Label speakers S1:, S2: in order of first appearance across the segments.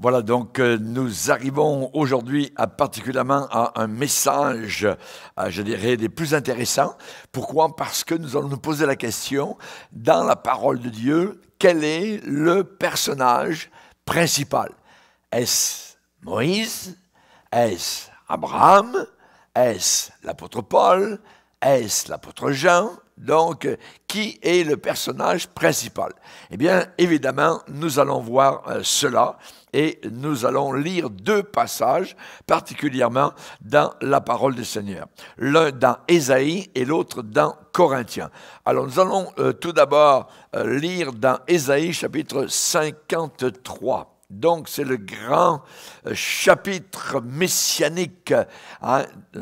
S1: Voilà, donc nous arrivons aujourd'hui particulièrement à un message, je dirais, des plus intéressants. Pourquoi? Parce que nous allons nous poser la question, dans la parole de Dieu, quel est le personnage principal? Est-ce Moïse? Est-ce Abraham? Est-ce l'apôtre Paul? Est-ce l'apôtre Jean? Donc, qui est le personnage principal? Eh bien, évidemment, nous allons voir cela et nous allons lire deux passages, particulièrement dans la parole du Seigneur. L'un dans Ésaïe et l'autre dans Corinthiens. Alors, nous allons tout d'abord lire dans Ésaïe, chapitre 53. Donc, c'est le grand chapitre messianique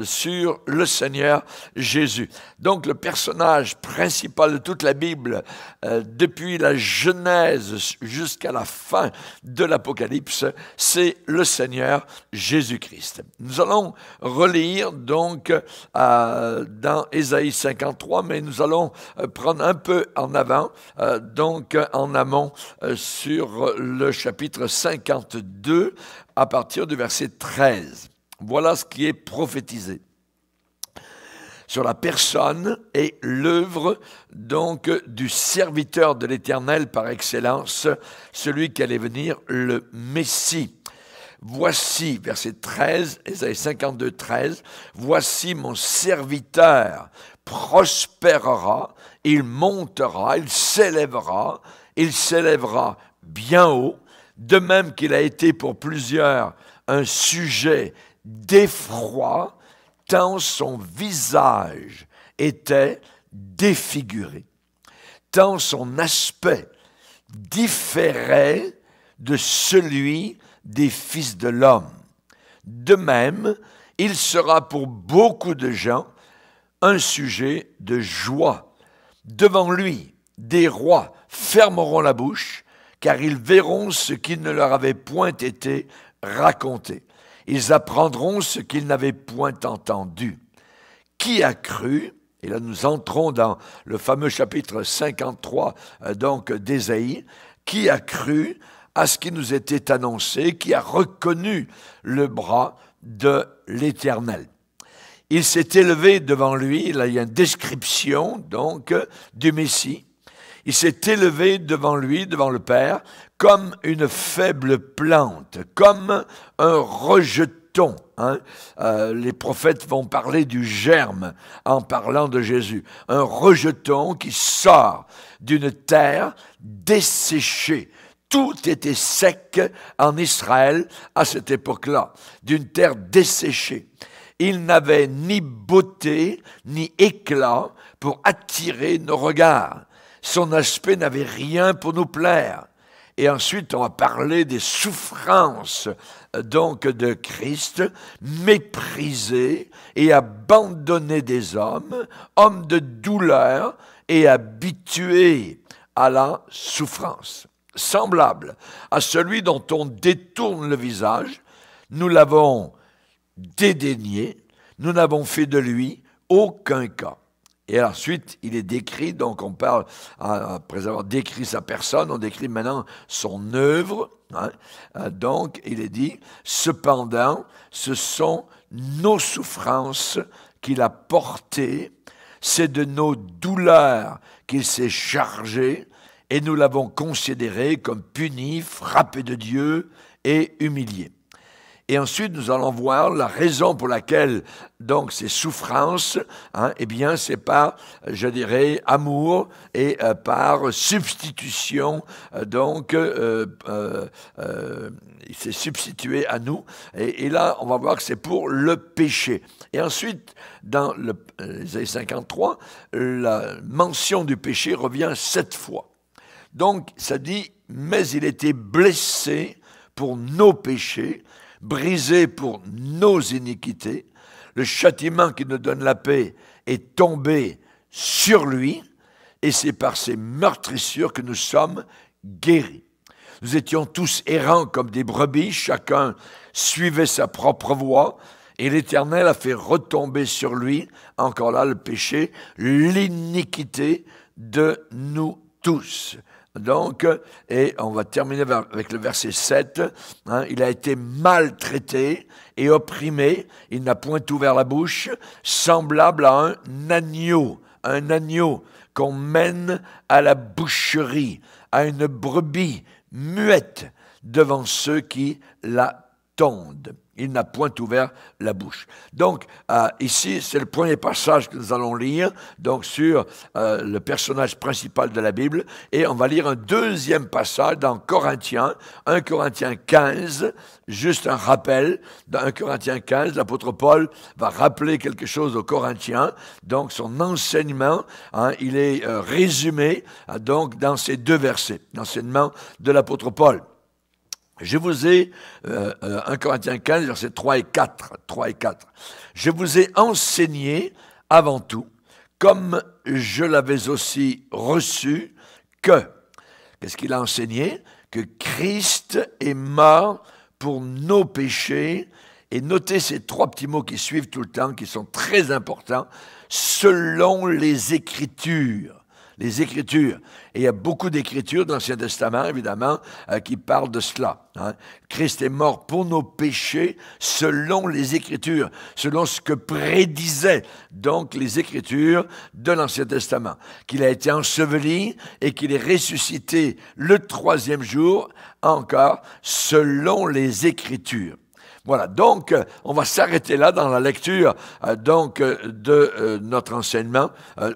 S1: sur le Seigneur Jésus. Donc, le personnage principal de toute la Bible, depuis la Genèse jusqu'à la fin de l'Apocalypse, c'est le Seigneur Jésus-Christ. Nous allons relire donc dans Ésaïe 53, mais nous allons prendre un peu en avant, donc en amont sur le chapitre 52 à partir du verset 13. Voilà ce qui est prophétisé sur la personne et l'œuvre donc du serviteur de l'Éternel par excellence, celui qui allait venir, le Messie. Voici, verset 13, Ésaïe 52, 13, « Voici mon serviteur prospérera, il montera, il s'élèvera bien haut, de même qu'il a été pour plusieurs un sujet d'effroi, tant son visage était défiguré, tant son aspect différait de celui des fils de l'homme. De même, il sera pour beaucoup de gens un sujet de joie. Devant lui, des rois fermeront la bouche, car ils verront ce qui ne leur avait point été raconté. Ils apprendront ce qu'ils n'avaient point entendu. Qui a cru? Et là, nous entrons dans le fameux chapitre 53 donc d'Ésaïe. Qui a cru à ce qui nous était annoncé? Qui a reconnu le bras de l'Éternel? Il s'est élevé devant lui. Là, il y a une description donc du Messie. Il s'est élevé devant lui, devant le Père, comme une faible plante, comme un rejeton. Les prophètes vont parler du germe en parlant de Jésus. Un rejeton qui sort d'une terre desséchée. Tout était sec en Israël à cette époque-là, d'une terre desséchée. Il n'avait ni beauté, ni éclat pour attirer nos regards. Son aspect n'avait rien pour nous plaire. Et ensuite, on va parler des souffrances donc de Christ, méprisé et abandonné des hommes, homme de douleur et habitué à la souffrance. Semblable à celui dont on détourne le visage, nous l'avons dédaigné, nous n'avons fait de lui aucun cas. Et ensuite, il est décrit, donc on parle, après avoir décrit sa personne, on décrit maintenant son œuvre. Donc, il est dit, cependant, ce sont nos souffrances qu'il a portées, c'est de nos douleurs qu'il s'est chargé, et nous l'avons considéré comme puni, frappé de Dieu et humilié. Et ensuite, nous allons voir la raison pour laquelle, donc, ces souffrances, eh bien, c'est par, je dirais, amour et par substitution, donc, il s'est substitué à nous. Et là, on va voir que c'est pour le péché. Et ensuite, dans Ésaïe 53, la mention du péché revient 7 fois. Donc, ça dit, mais il était blessé pour nos péchés, brisé pour nos iniquités, le châtiment qui nous donne la paix est tombé sur lui, et c'est par ses meurtrissures que nous sommes guéris. Nous étions tous errants comme des brebis, chacun suivait sa propre voie, et l'Éternel a fait retomber sur lui, encore là le péché, l'iniquité de nous tous. Donc, et on va terminer avec le verset 7. Il a été maltraité et opprimé. Il n'a point ouvert la bouche, semblable à un agneau qu'on mène à la boucherie, à une brebis muette devant ceux qui la tondent. Il n'a point ouvert la bouche. Donc, ici, c'est le premier passage que nous allons lire, donc sur le personnage principal de la Bible. Et on va lire un deuxième passage dans Corinthiens, 1 Corinthiens 15, juste un rappel. Dans 1 Corinthiens 15, l'apôtre Paul va rappeler quelque chose aux Corinthiens. Donc, son enseignement, il est résumé donc dans ces deux versets, l'enseignement de l'apôtre Paul. Je vous ai, 1 Corinthiens 15, versets 3 et 4. Je vous ai enseigné avant tout, comme je l'avais aussi reçu, qu'est-ce qu'il a enseigné? Que Christ est mort pour nos péchés. Et notez ces trois petits mots qui suivent tout le temps, qui sont très importants, selon les Écritures. Les Écritures. Et il y a beaucoup d'Écritures dans l'Ancien Testament, évidemment, qui parlent de cela. Christ est mort pour nos péchés selon les Écritures, selon ce que prédisaient donc les Écritures de l'Ancien Testament. Qu'il a été enseveli et qu'il est ressuscité le troisième jour, encore, selon les Écritures. Voilà, donc on va s'arrêter là dans la lecture de notre enseignement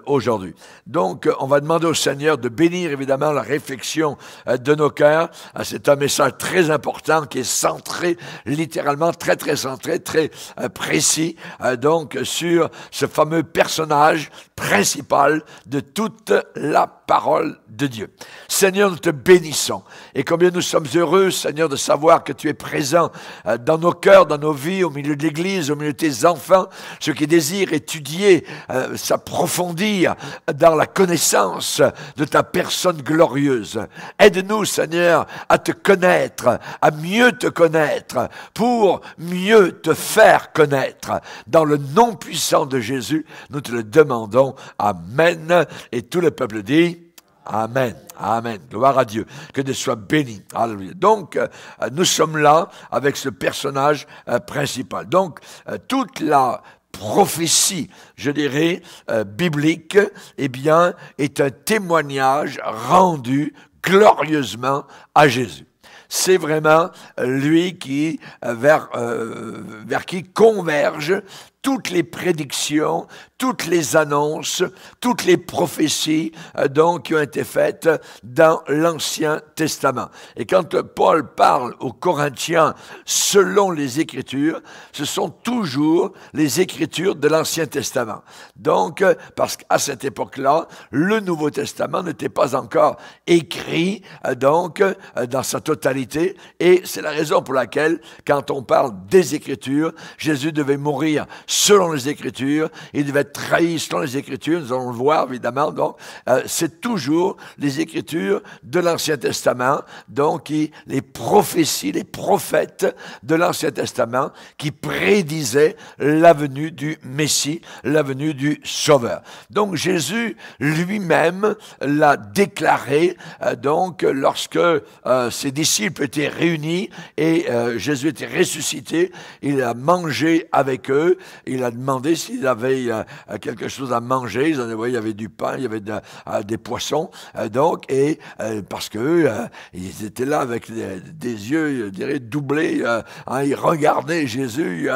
S1: aujourd'hui. Donc on va demander au Seigneur de bénir évidemment la réflexion de nos cœurs. C'est un message très important qui est centré, littéralement très centré, très précis, donc sur ce fameux personnage principal de toute la parole de Dieu. Seigneur, nous te bénissons et combien nous sommes heureux, Seigneur, de savoir que tu es présent dans nos cœurs, dans nos vies, au milieu de l'Église, au milieu de tes enfants, ceux qui désirent étudier, s'approfondir dans la connaissance de ta personne glorieuse. Aide-nous, Seigneur, à te connaître, à mieux te connaître, pour mieux te faire connaître. Dans le nom puissant de Jésus, nous te le demandons. Amen. Et tout le peuple dit Amen. Amen. Gloire à Dieu. Que Dieu soit béni. Alléluia. Donc, nous sommes là avec ce personnage principal. Donc, toute la prophétie, je dirais, biblique, eh bien, est un témoignage rendu glorieusement à Jésus. C'est vraiment lui qui, vers qui convergent toutes les prédictions, toutes les annonces, toutes les prophéties donc, qui ont été faites dans l'Ancien Testament. Et quand Paul parle aux Corinthiens selon les Écritures, ce sont toujours les Écritures de l'Ancien Testament. Donc, parce qu'à cette époque-là, le Nouveau Testament n'était pas encore écrit donc dans sa totalité. Et c'est la raison pour laquelle, quand on parle des Écritures, Jésus devait mourir selon les Écritures, il devait être trahi selon les Écritures, nous allons le voir évidemment, donc c'est toujours les Écritures de l'Ancien Testament, donc les prophéties, les prophètes de l'Ancien Testament qui prédisaient la venue du Messie, la venue du Sauveur. Donc Jésus lui-même l'a déclaré, donc lorsque ses disciples étaient réunis et Jésus était ressuscité, il a mangé avec eux, il a demandé s'ils avaient quelque chose à manger. Ils en avaient, il y avait du pain, il y avait des poissons. Donc, et parce que ils étaient là avec des yeux, je dirais, doublés. Ils regardaient Jésus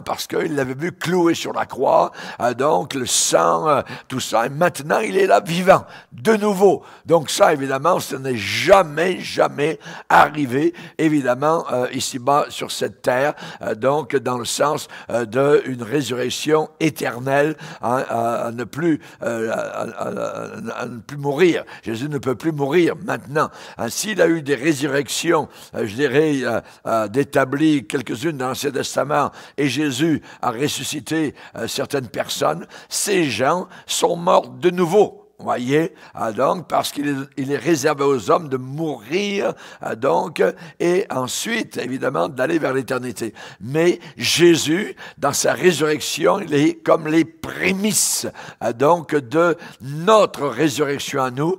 S1: parce qu'ils l'avaient vu cloué sur la croix. Donc, le sang, tout ça. Et maintenant, il est là vivant, de nouveau. Donc, ça, évidemment, ce n'est jamais arrivé, évidemment, ici-bas sur cette terre. Donc, dans le sens d'une résurrection éternelle, à ne plus mourir. Jésus ne peut plus mourir maintenant. S'il a eu des résurrections, je dirais, d'établies quelques-unes dans l'Ancien Testament, et Jésus a ressuscité certaines personnes, ces gens sont morts de nouveau. voyez, donc, parce il est réservé aux hommes de mourir, donc, et ensuite, évidemment, d'aller vers l'éternité. Mais Jésus, dans sa résurrection, il est comme les prémices, donc, de notre résurrection à nous,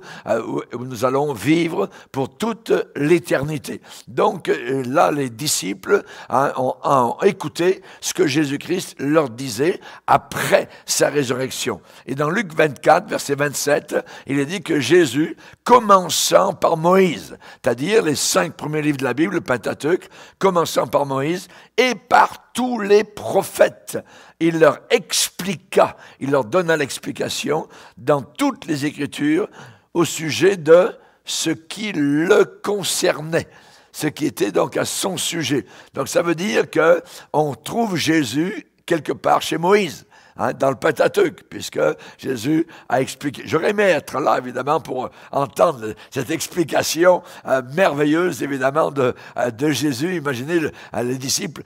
S1: où nous allons vivre pour toute l'éternité. Donc, là, les disciples ont écouté ce que Jésus-Christ leur disait après sa résurrection. Et dans Luc 24, verset 27, il est dit que Jésus, commençant par Moïse, c'est-à-dire les 5 premiers livres de la Bible, le Pentateuque, commençant par Moïse, et par tous les prophètes, il leur expliqua, il leur donna l'explication dans toutes les Écritures au sujet de ce qui le concernait, ce qui était donc à son sujet. Donc ça veut dire qu'on trouve Jésus quelque part chez Moïse, dans le Pentateuque, puisque Jésus a expliqué. J'aurais aimé être là, évidemment, pour entendre cette explication merveilleuse, évidemment, de Jésus. Imaginez les disciples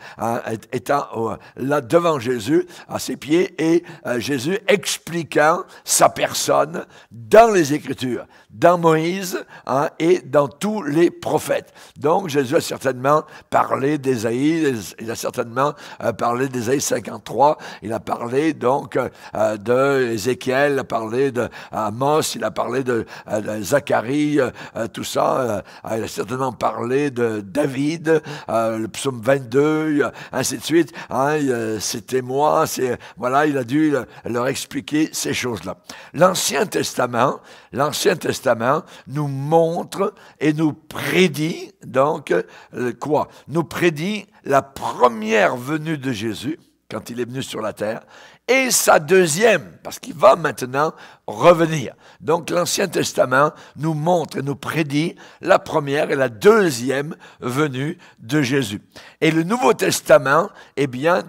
S1: étant là devant Jésus, à ses pieds, et Jésus expliquant sa personne dans les Écritures, dans Moïse et dans tous les prophètes. Donc, Jésus a certainement parlé d'Ésaïe, il a certainement parlé d'Ésaïe 53, il a parlé donc de Ézéchiel, il a parlé d'Amos, il a parlé de Zacharie, tout ça. Il a certainement parlé de David, le psaume 22, ainsi de suite. C'était moi, voilà, il a dû leur expliquer ces choses-là. L'Ancien Testament nous montre et nous prédit, donc, quoi? Nous prédit la première venue de Jésus, quand il est venu sur la terre, et sa deuxième, parce qu'il va maintenant revenir. Donc l'Ancien Testament nous montre et nous prédit la première et la deuxième venue de Jésus. Et le Nouveau Testament, eh bien,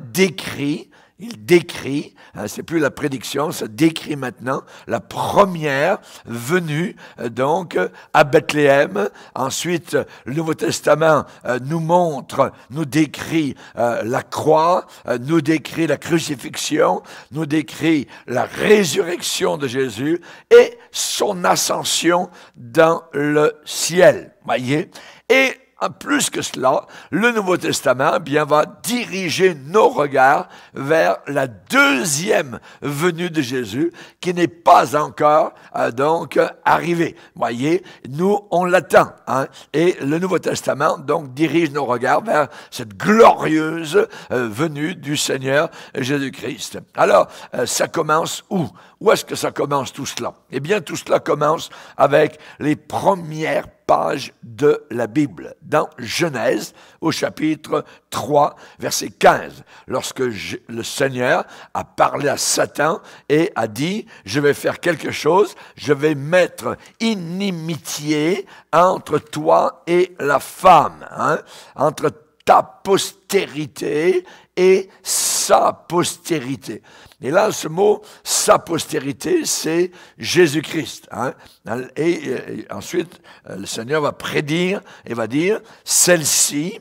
S1: il décrit, c'est plus la prédiction, ça décrit maintenant la première venue, donc, à Bethléem. Ensuite, le Nouveau Testament nous décrit la croix, nous décrit la crucifixion, nous décrit la résurrection de Jésus et son ascension dans le ciel. Voyez? Et plus que cela, le Nouveau Testament va diriger nos regards vers la deuxième venue de Jésus qui n'est pas encore donc arrivée. Voyez, nous on l'attend, et le Nouveau Testament donc dirige nos regards vers cette glorieuse venue du Seigneur Jésus-Christ. Alors, ça commence où? Où est-ce que ça commence tout cela? Eh bien, tout cela commence avec les premières pages de la Bible, dans Genèse, au chapitre 3, verset 15, lorsque le Seigneur a parlé à Satan et a dit, je vais faire quelque chose, je vais mettre inimitié entre toi et la femme, entre ta postérité et sa postérité. Et là, ce mot, sa postérité, c'est Jésus-Christ. Et ensuite, le Seigneur va prédire et va dire, celle-ci,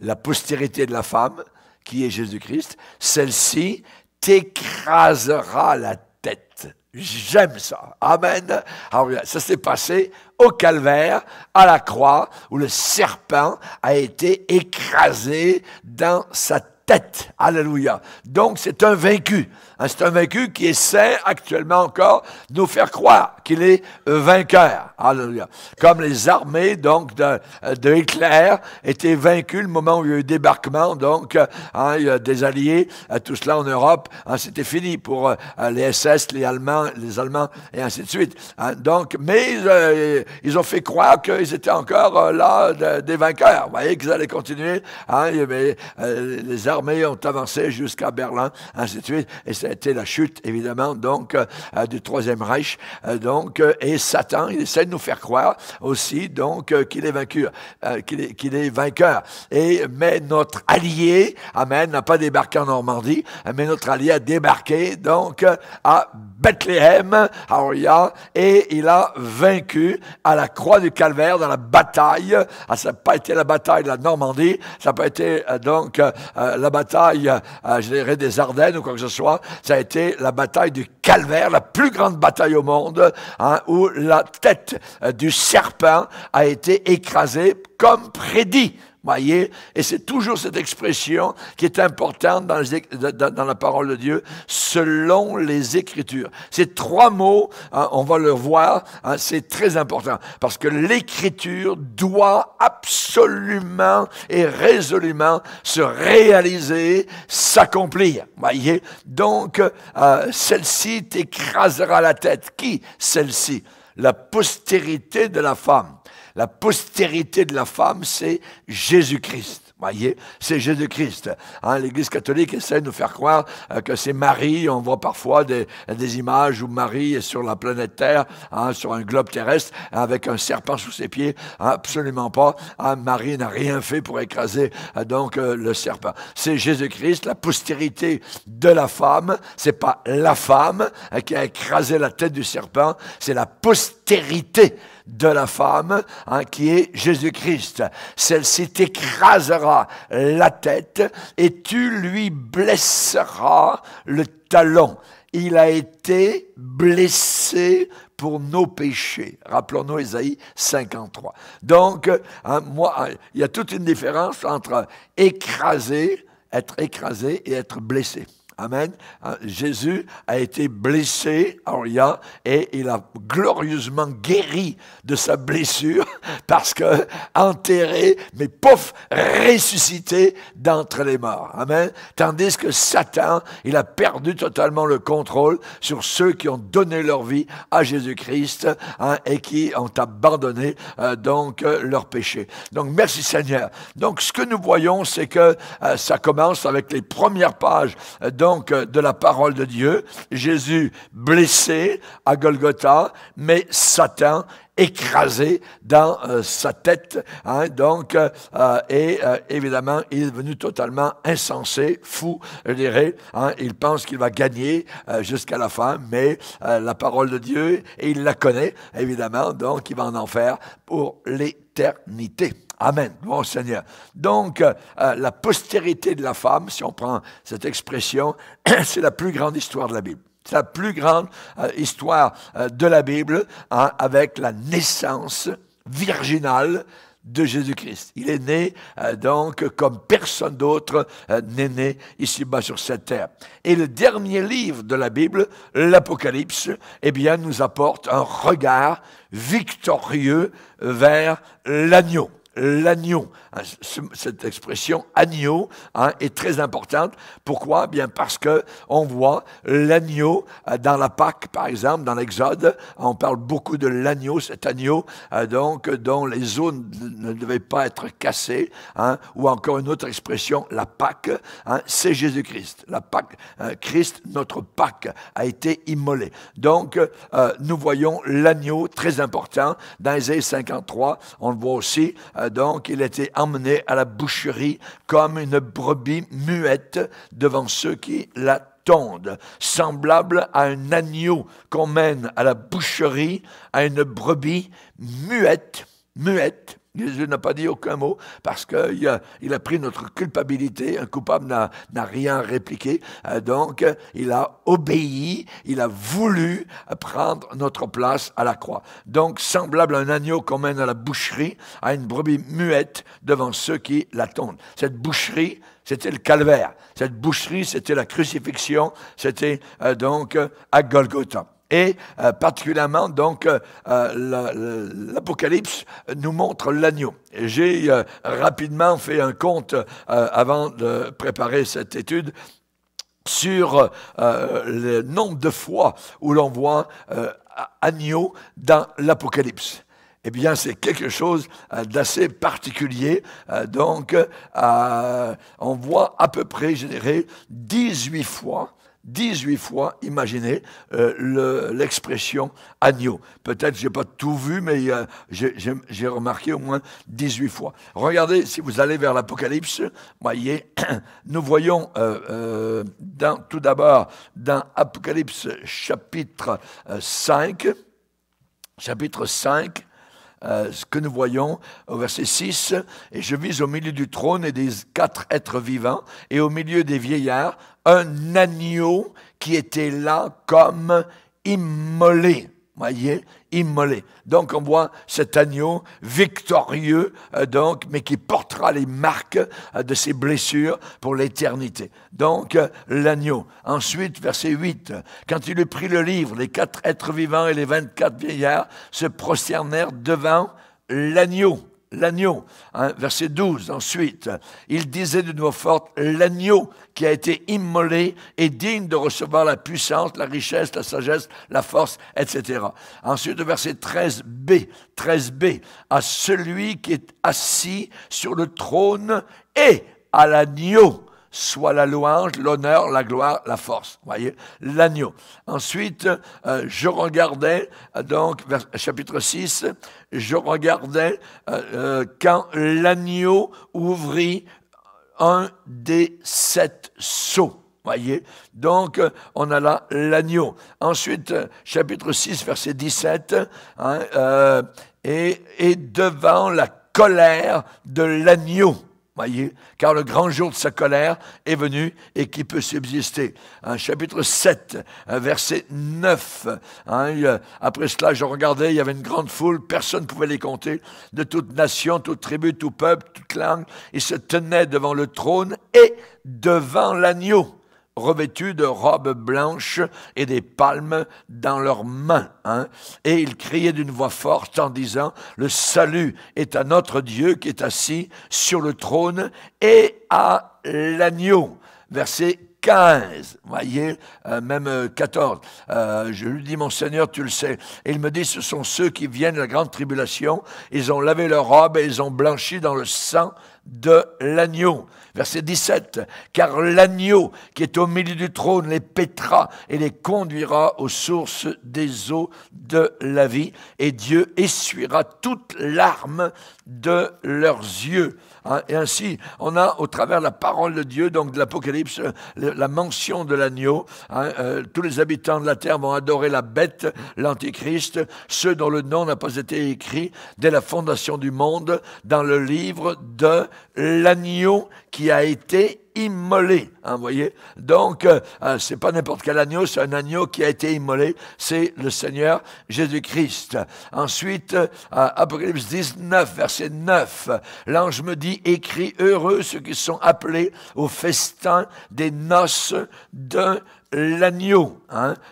S1: la postérité de la femme, qui est Jésus-Christ, celle-ci t'écrasera la tête. J'aime ça. Amen. Alors, ça s'est passé au calvaire, à la croix, où le serpent a été écrasé dans sa tête. Alléluia. Donc, c'est un vaincu. C'est un vaincu qui essaie actuellement encore de nous faire croire qu'il est vainqueur. Alléluia. Comme les armées donc de Hitler étaient vaincues le moment où il y a eu le débarquement donc des Alliés, tout cela en Europe, c'était fini pour les SS, les Allemands et ainsi de suite. Donc, mais ils ont fait croire qu'ils étaient encore là des vainqueurs. Vous voyez qu'ils allaient continuer. Les armées ont avancé jusqu'à Berlin, ainsi de suite. Et ça a été la chute, évidemment, donc, du Troisième Reich. Et Satan, il essaie de nous faire croire aussi, donc, qu'il est vaincu, qu'il est vainqueur. Mais notre allié, amen, n'a pas débarqué en Normandie, mais notre allié a débarqué, donc, à Bethléem, et il a vaincu à la croix du Calvaire dans la bataille. Ça n'a pas été la bataille de la Normandie, ça n'a pas été, donc, la la bataille, je dirais, des Ardennes ou quoi que ce soit, ça a été la bataille du Calvaire, la plus grande bataille au monde, hein, où la tête du serpent a été écrasée comme prédit. Voyez, et c'est toujours cette expression qui est importante dans la parole de Dieu, selon les Écritures. Ces trois mots, hein, on va le voir, hein, c'est très important, parce que l'Écriture doit absolument et résolument se réaliser, s'accomplir. Voyez, donc celle-ci t'écrasera la tête. Qui, celle-ci? La postérité de la femme. La postérité de la femme, c'est Jésus-Christ. Voyez, c'est Jésus-Christ. Hein, L'Église catholique essaie de nous faire croire que c'est Marie. On voit parfois des images où Marie est sur la planète Terre, hein, sur un globe terrestre, avec un serpent sous ses pieds. Hein, absolument pas. Hein, Marie n'a rien fait pour écraser le serpent. C'est Jésus-Christ, la postérité de la femme. C'est pas la femme qui a écrasé la tête du serpent, c'est la postérité de la femme, hein, qui est Jésus-Christ. Celle-ci t'écrasera la tête et tu lui blesseras le talon. Il a été blessé pour nos péchés. Rappelons-nous Ésaïe 53. Donc, hein, il y a toute une différence entre être écrasé et être blessé. Amen. Jésus a été blessé, et il a glorieusement guéri de sa blessure parce que enterré, mais pouf, ressuscité d'entre les morts. Amen. Tandis que Satan, il a perdu totalement le contrôle sur ceux qui ont donné leur vie à Jésus-Christ, hein, et qui ont abandonné leur péché. Donc merci Seigneur. Donc ce que nous voyons, c'est que ça commence avec les premières pages de la parole de Dieu, Jésus blessé à Golgotha, mais Satan écrasé dans sa tête, hein, évidemment, il est devenu totalement insensé, fou, je dirais, hein, il pense qu'il va gagner jusqu'à la fin, mais la parole de Dieu, et il la connaît, évidemment, donc il va en enfer pour l'éternité. Amen. Bon Seigneur. Donc, la postérité de la femme, si on prend cette expression, c'est la plus grande histoire de la Bible. C'est la plus grande histoire de la Bible, hein, avec la naissance virginale de Jésus-Christ. Il est né, comme personne d'autre n'est né ici-bas sur cette terre. Et le dernier livre de la Bible, l'Apocalypse, nous apporte un regard victorieux vers l'agneau. L'agneau, cette expression agneau, hein, est très importante. Pourquoi? Bien parce que on voit l'agneau dans la Pâque, par exemple, dans l'Exode, on parle beaucoup de l'agneau, cet agneau dont les os ne devaient pas être cassés, hein, ou encore une autre expression, la Pâque, hein, c'est Jésus-Christ. La Pâque, Christ, notre Pâque, a été immolé. Donc, nous voyons l'agneau très important dans Ésaïe 53. On le voit aussi. Donc, il était emmené à la boucherie comme une brebis muette devant ceux qui la tondent, semblable à un agneau qu'on mène à la boucherie, à une brebis muette. Jésus n'a pas dit aucun mot parce qu'il a pris notre culpabilité. Un coupable n'a rien répliqué. Donc, il a obéi, il a voulu prendre notre place à la croix. Donc, semblable à un agneau qu'on mène à la boucherie, à une brebis muette devant ceux qui la tondent. Cette boucherie, c'était le calvaire. Cette boucherie, c'était la crucifixion. C'était à Golgotha. Et particulièrement, l'Apocalypse nous montre l'agneau. J'ai rapidement fait un compte avant de préparer cette étude sur le nombre de fois où l'on voit agneau dans l'Apocalypse. Eh bien, c'est quelque chose d'assez particulier. On voit à peu près, je dirais, 18 fois, imaginez l'expression agneau. Peut-être je n'ai pas tout vu, mais j'ai remarqué au moins 18 fois. Regardez, si vous allez vers l'Apocalypse, voyez, nous voyons tout d'abord dans Apocalypse chapitre 5, ce que nous voyons au verset 6, « Et je vis au milieu du trône et des 4 êtres vivants, et au milieu des vieillards, un agneau qui était là comme immolé. » Voyez, immolé. Donc on voit cet agneau victorieux, donc, mais qui portera les marques de ses blessures pour l'éternité. Donc l'agneau. Ensuite, verset 8, quand il eut pris le livre, les 4 êtres vivants et les 24 vieillards se prosternèrent devant l'agneau. L'agneau, hein, verset 12, ensuite, il disait d'une voix forte, l'agneau qui a été immolé est digne de recevoir la puissance, la richesse, la sagesse, la force, etc. Ensuite, verset 13b, à celui qui est assis sur le trône et à l'agneau, soit la louange, l'honneur, la gloire, la force. Vous voyez, l'agneau. Ensuite, je regardais, donc, chapitre 6, je regardais quand l'agneau ouvrit un des 7 sceaux. Voyez, donc on a là l'agneau. Ensuite, chapitre 6, verset 17, hein, et devant la colère de l'agneau. Voyez, car le grand jour de sa colère est venu et qui peut subsister. Chapitre 7, verset 9. Après cela, je regardais, il y avait une grande foule, personne ne pouvait les compter, de toute nation, toute tribu, tout peuple, toute langue. Ils se tenaient devant le trône et devant l'agneau, revêtus de robes blanches et des palmes dans leurs mains. Et ils criaient d'une voix forte en disant, « Le salut est à notre Dieu qui est assis sur le trône et à l'agneau. » Verset 15, voyez, même 14. Je lui dis, mon Seigneur, tu le sais. Et il me dit, ce sont ceux qui viennent de la grande tribulation. Ils ont lavé leurs robes et ils ont blanchi dans le sang de l'agneau. Verset 17, car l'agneau qui est au milieu du trône les paîtra et les conduira aux sources des eaux de la vie, et Dieu essuiera toute larme de leurs yeux. Et ainsi, on a au travers de la parole de Dieu, donc de l'Apocalypse, la mention de l'agneau. Tous les habitants de la terre vont adorer la bête, l'Antichrist, ceux dont le nom n'a pas été écrit dès la fondation du monde dans le livre de l'agneau qui a été immolé, vous voyez. Donc, c'est pas n'importe quel agneau, c'est un agneau qui a été immolé, c'est le Seigneur Jésus-Christ. Ensuite, Apocalypse 19, verset 9, l'ange me dit, écris, heureux ceux qui sont appelés au festin des noces de l'agneau,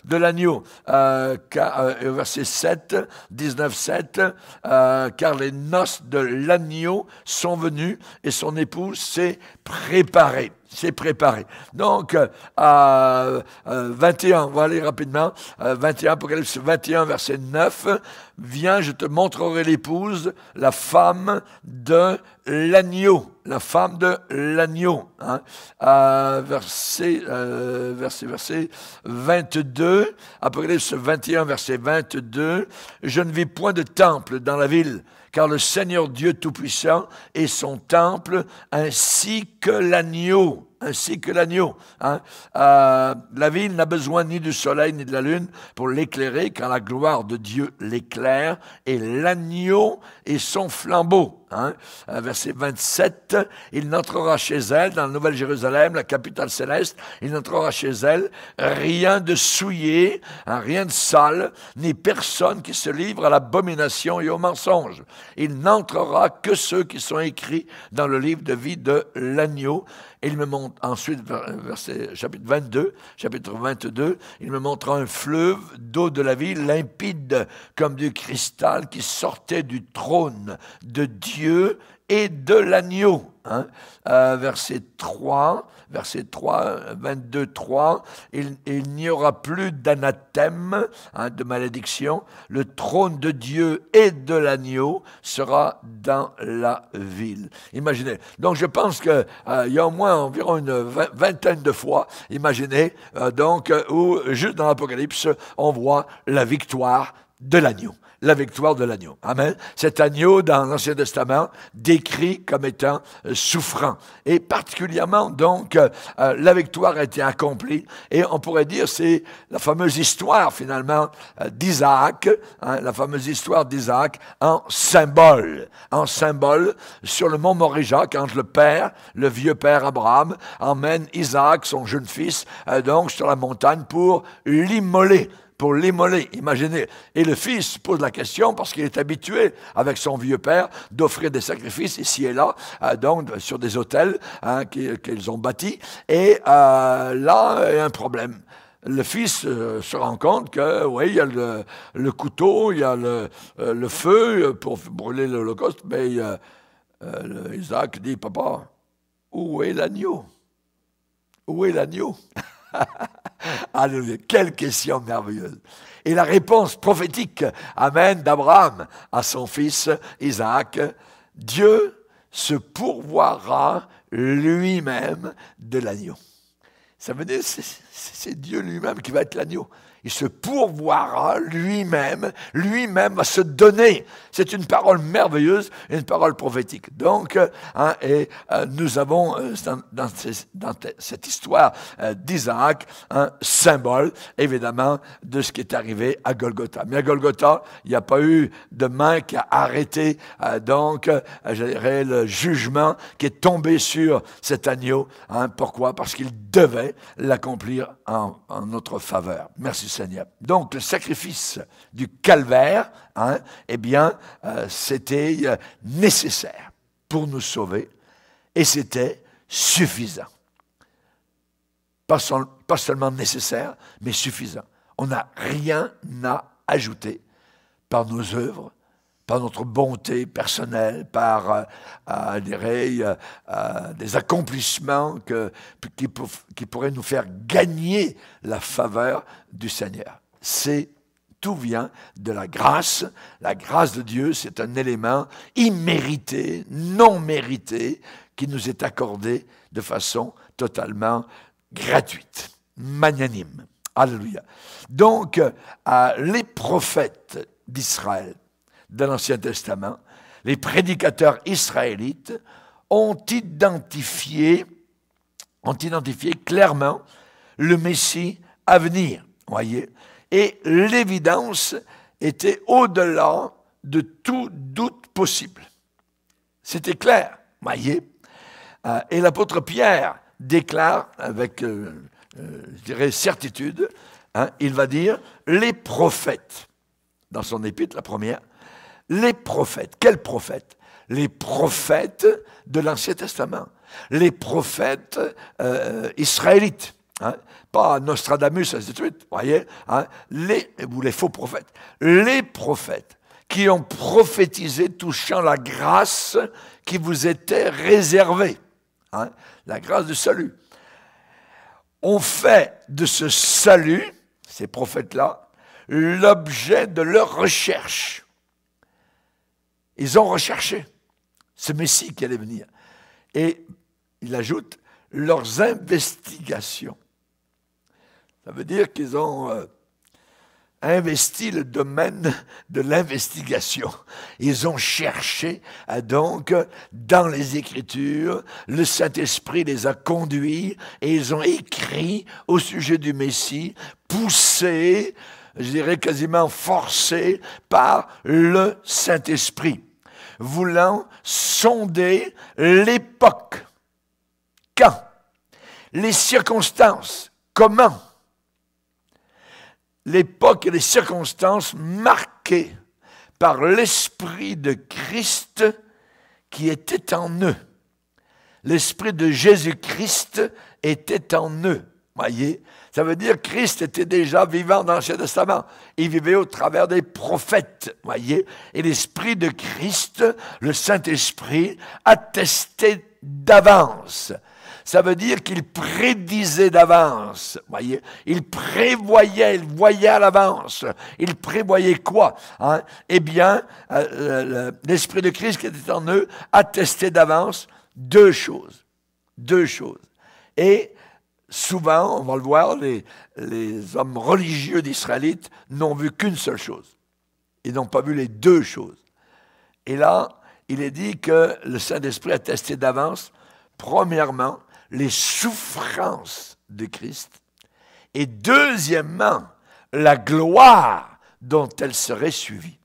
S1: de l'agneau, verset 7, 19, 7, car les noces de l'agneau sont venues et son épouse s'est préparée. C'est préparé. Donc, 21, on va aller rapidement. 21, Apocalypse 21, verset 9. Viens, je te montrerai l'épouse, la femme de l'agneau. La femme de l'agneau. Verset 22. Apocalypse 21, verset 22. Je ne vis point de temple dans la ville, car le Seigneur Dieu Tout-Puissant est son temple, ainsi que l'agneau. Ainsi que l'agneau. La ville n'a besoin ni du soleil ni de la lune pour l'éclairer, quand la gloire de Dieu l'éclaire, et l'agneau est son flambeau. Verset 27, il n'entrera chez elle, dans la Nouvelle Jérusalem, la capitale céleste, il n'entrera chez elle rien de souillé, rien de sale, ni personne qui se livre à l'abomination et au mensonge. Il n'entrera que ceux qui sont écrits dans le livre de vie de l'agneau. Et il me montre ensuite, chapitre 22, il me montra un fleuve d'eau de la vie limpide comme du cristal qui sortait du trône de Dieu et de l'agneau. Verset 3, 22, 3, il n'y aura plus d'anathème, de malédiction. Le trône de Dieu et de l'agneau sera dans la ville. Imaginez. Donc je pense qu'il y a au moins environ une vingtaine de fois, imaginez, où juste dans l'Apocalypse, on voit la victoire de l'agneau. la victoire de l'agneau. Amen. Cet agneau, dans l'Ancien Testament, décrit comme étant souffrant. Et particulièrement, donc, la victoire a été accomplie. Et on pourrait dire, c'est la fameuse histoire, finalement, d'Isaac, hein, la fameuse histoire d'Isaac en symbole sur le mont Moriah, quand le père, le vieux père Abraham, emmène Isaac, son jeune fils, donc sur la montagne pour l'immoler. Imaginez. Et le fils pose la question, parce qu'il est habitué, avec son vieux père, d'offrir des sacrifices ici et là, donc sur des autels hein, qu'ils ont bâtis. Et là, il y a un problème. Le fils se rend compte que, oui, il y a le couteau, il y a le feu pour brûler l'Holocauste, mais Isaac dit, papa, où est l'agneau? Où est l'agneau? Alléluia, quelle question merveilleuse. Et la réponse prophétique, amen, d'Abraham à son fils Isaac, Dieu se pourvoira lui-même de l'agneau. Ça veut dire que c'est Dieu lui-même qui va être l'agneau. Il se pourvoira lui-même va se donner. C'est une parole merveilleuse, une parole prophétique. Donc, hein, nous avons dans cette histoire d'Isaac un symbole, évidemment, de ce qui est arrivé à Golgotha. Mais à Golgotha, il n'y a pas eu de main qui a arrêté, je dirais, le jugement qui est tombé sur cet agneau. Hein, pourquoi? Parce qu'il devait l'accomplir en notre faveur. Merci Seigneur. Donc, le sacrifice du calvaire, hein, eh bien, c'était nécessaire pour nous sauver et c'était suffisant. Pas seulement nécessaire, mais suffisant. On n'a rien à ajouter par nos œuvres, par notre bonté personnelle, par des accomplissements qui pourraient nous faire gagner la faveur du Seigneur. Tout vient de la grâce. La grâce de Dieu, c'est un élément immérité, non mérité, qui nous est accordé de façon totalement gratuite, magnanime. Alléluia. Donc, les prophètes d'Israël, de l'Ancien Testament, les prédicateurs israélites ont identifié clairement le Messie à venir, voyez. Et l'évidence était au-delà de tout doute possible. C'était clair, voyez. Et l'apôtre Pierre déclare avec, je dirais, certitude, hein, il va dire, les prophètes, dans son épître, la première, les prophètes. Quels prophètes? Les prophètes de l'Ancien Testament. Les prophètes israélites. Hein? Pas Nostradamus, ainsi de suite. Voyez, hein? Ou les faux prophètes. Les prophètes qui ont prophétisé touchant la grâce qui vous était réservée. Hein? La grâce du salut. On fait de ce salut, ces prophètes-là, l'objet de leur recherche. Ils ont recherché ce Messie qui allait venir. Et il ajoute leurs investigations. Ça veut dire qu'ils ont investi le domaine de l'investigation. Ils ont cherché, donc, dans les Écritures, le Saint-Esprit les a conduits et ils ont écrit au sujet du Messie, poussés, je dirais quasiment forcés par le Saint-Esprit, voulant sonder l'époque. Quand? Les circonstances. Comment? L'époque et les circonstances marquées par l'Esprit de Christ qui était en eux. L'Esprit de Jésus-Christ était en eux. Voyez, ça veut dire que Christ était déjà vivant dans l'Ancien Testament. Il vivait au travers des prophètes, voyez. Et l'Esprit de Christ, le Saint-Esprit, attestait d'avance. Ça veut dire qu'il prédisait d'avance, voyez. Il prévoyait, il voyait à l'avance. Il prévoyait quoi? Hein? Eh bien, l'Esprit de Christ qui était en eux attestait d'avance deux choses. Et souvent, on va le voir, les hommes religieux d'Israélites n'ont vu qu'une seule chose. Ils n'ont pas vu les deux choses. Et là, il est dit que le Saint-Esprit a testé d'avance, premièrement, les souffrances de Christ, et deuxièmement, la gloire dont elle serait suivie.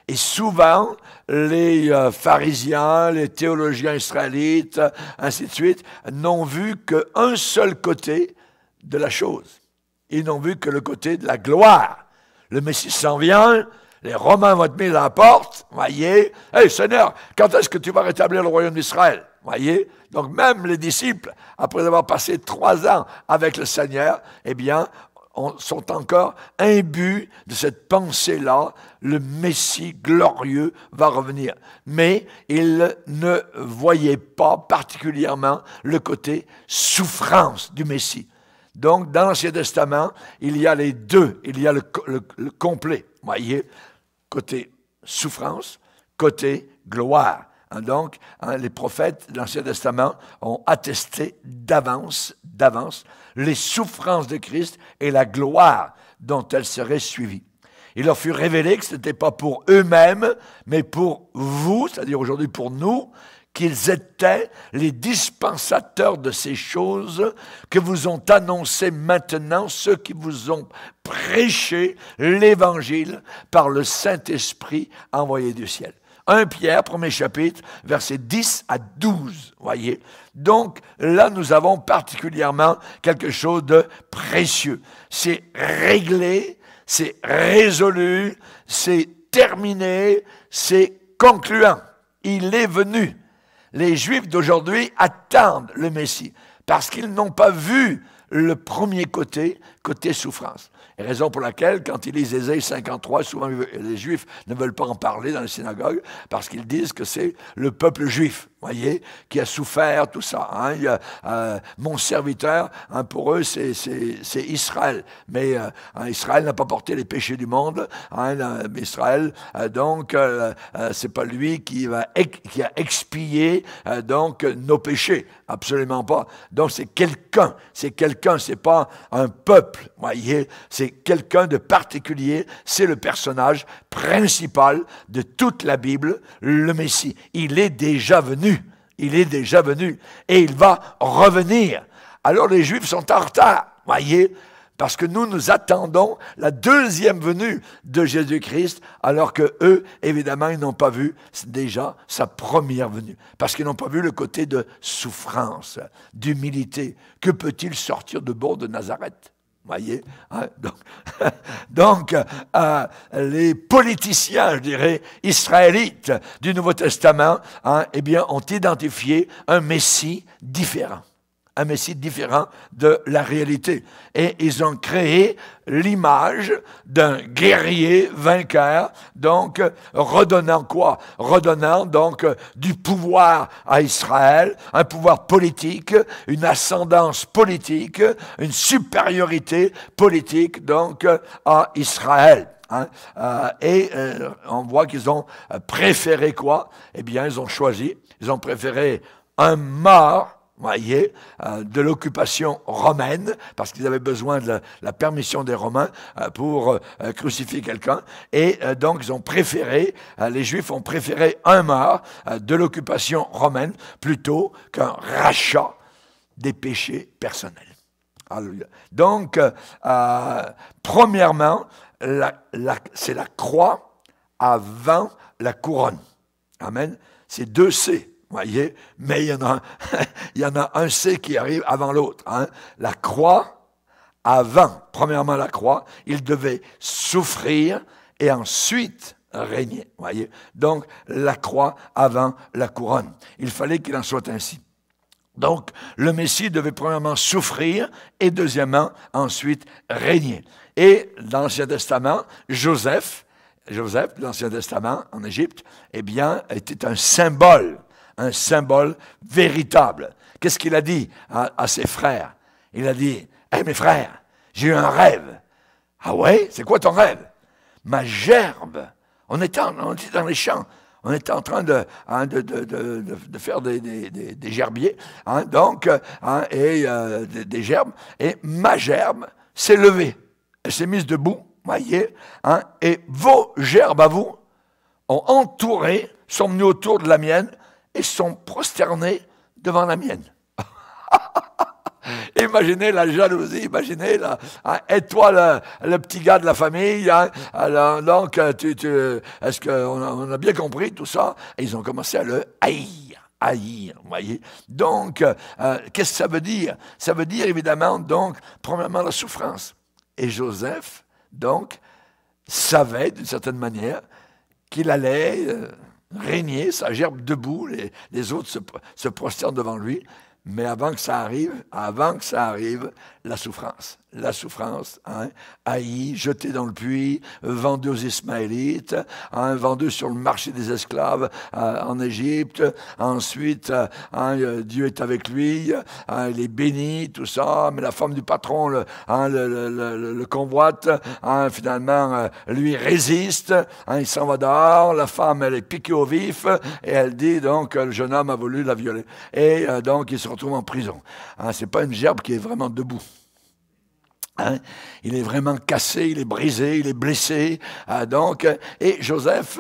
S1: Et souvent, les pharisiens, les théologiens israélites, ainsi de suite, n'ont vu qu'un seul côté de la chose. Ils n'ont vu que le côté de la gloire. Le Messie s'en vient, les Romains vont être mis à la porte, voyez. Hey Seigneur, quand est-ce que tu vas rétablir le royaume d'Israël? Voyez. Donc même les disciples, après avoir passé 3 ans avec le Seigneur, eh bien, sont encore imbus de cette pensée-là, le Messie glorieux va revenir. Mais ils ne voyaient pas particulièrement le côté souffrance du Messie. Donc, dans l'Ancien Testament, il y a les deux, il y a le complet, voyez, côté souffrance, côté gloire. Donc, les prophètes de l'Ancien Testament ont attesté d'avance les souffrances de Christ et la gloire dont elles seraient suivies. Il leur fut révélé que ce n'était pas pour eux-mêmes, mais pour vous, c'est-à-dire aujourd'hui pour nous, qu'ils étaient les dispensateurs de ces choses que vous ont annoncées maintenant ceux qui vous ont prêché l'Évangile par le Saint-Esprit envoyé du ciel. 1 Pierre, 1er chapitre, versets 10 à 12, voyez. Donc là, nous avons particulièrement quelque chose de précieux. C'est réglé, c'est résolu, c'est terminé, c'est concluant. Il est venu. Les Juifs d'aujourd'hui attendent le Messie parce qu'ils n'ont pas vu le premier côté souffrance. Et raison pour laquelle, quand ils lisent Ésaïe 53, souvent les Juifs ne veulent pas en parler dans les synagogues parce qu'ils disent que c'est le peuple juif, voyez, qui a souffert, tout ça. Hein. Il y a, mon serviteur, hein, pour eux, c'est Israël. Mais Israël n'a pas porté les péchés du monde. Hein, Israël, donc, c'est pas lui qui a expié donc nos péchés. Absolument pas. Donc, c'est quelqu'un, c'est pas un peuple, voyez, c'est quelqu'un de particulier, c'est le personnage principal de toute la Bible, le Messie. Il est déjà venu, et il va revenir. Alors les Juifs sont en retard, voyez, parce que nous attendons la deuxième venue de Jésus-Christ, alors que eux, évidemment, ils n'ont pas vu déjà sa première venue, parce qu'ils n'ont pas vu le côté de souffrance, d'humilité. Que peut-il sortir de bord de Nazareth? Voyez, hein? Donc les politiciens, je dirais, israélites du Nouveau Testament, hein, eh bien, ont identifié un Messie différent. Un Messie différent de la réalité. Et ils ont créé l'image d'un guerrier vainqueur, donc redonnant quoi? Redonnant donc du pouvoir à Israël, un pouvoir politique, une ascendance politique, une supériorité politique donc à Israël. Hein? On voit qu'ils ont préféré quoi? Eh bien, ils ont préféré un mort, voyez, de l'occupation romaine, parce qu'ils avaient besoin de la permission des Romains pour crucifier quelqu'un. Et donc, ils ont préféré, les Juifs ont préféré un mort de l'occupation romaine plutôt qu'un rachat des péchés personnels. Alléluia. Donc, premièrement, c'est la croix avant la couronne. Amen. C'est 2 C. Voyez, mais il y en a un C qui arrive avant l'autre. Hein. La croix, avant, premièrement la croix, il devait souffrir et ensuite régner. Voyez, donc la croix avant la couronne. Il fallait qu'il en soit ainsi. Donc, le Messie devait premièrement souffrir et deuxièmement, ensuite régner. Et dans l'Ancien Testament, Joseph, de l'Ancien Testament en Égypte, eh bien, était un symbole véritable. Qu'est-ce qu'il a dit à ses frères? Il a dit, « Hey, mes frères, j'ai eu un rêve. » « Ah ouais? C'est quoi ton rêve? »« Ma gerbe. » On était dans les champs. On était en train de faire des gerbiers, hein, donc, des gerbes. Et ma gerbe s'est levée. Elle s'est mise debout, voyez, hein, et vos gerbes à vous ont entouré, sont venus autour de la mienne et sont prosternés devant la mienne. Imaginez la jalousie, imaginez, hein, et toi, le petit gars de la famille, hein, alors, donc, est-ce qu'on a bien compris tout ça? Et ils ont commencé à le haïr, vous voyez. Donc, qu'est-ce que ça veut dire? Ça veut dire, évidemment, donc, premièrement, la souffrance. Et Joseph, donc, savait, d'une certaine manière, qu'il allait régner, sa gerbe debout, les autres se prosternent devant lui. Mais avant que ça arrive, la souffrance, hein, haï, jeté dans le puits, vendu aux Ismaélites, hein, vendu sur le marché des esclaves en Égypte. Ensuite, hein, Dieu est avec lui, hein, il est béni, tout ça. Mais la femme du patron le convoite, hein, finalement, lui résiste, hein, il s'en va dehors. La femme, elle est piquée au vif et elle dit donc le jeune homme a voulu la violer. Et donc, il se retrouve en prison. Hein, c'est pas une gerbe qui est vraiment debout. Hein? Il est vraiment cassé, il est brisé, il est blessé. Donc, et Joseph,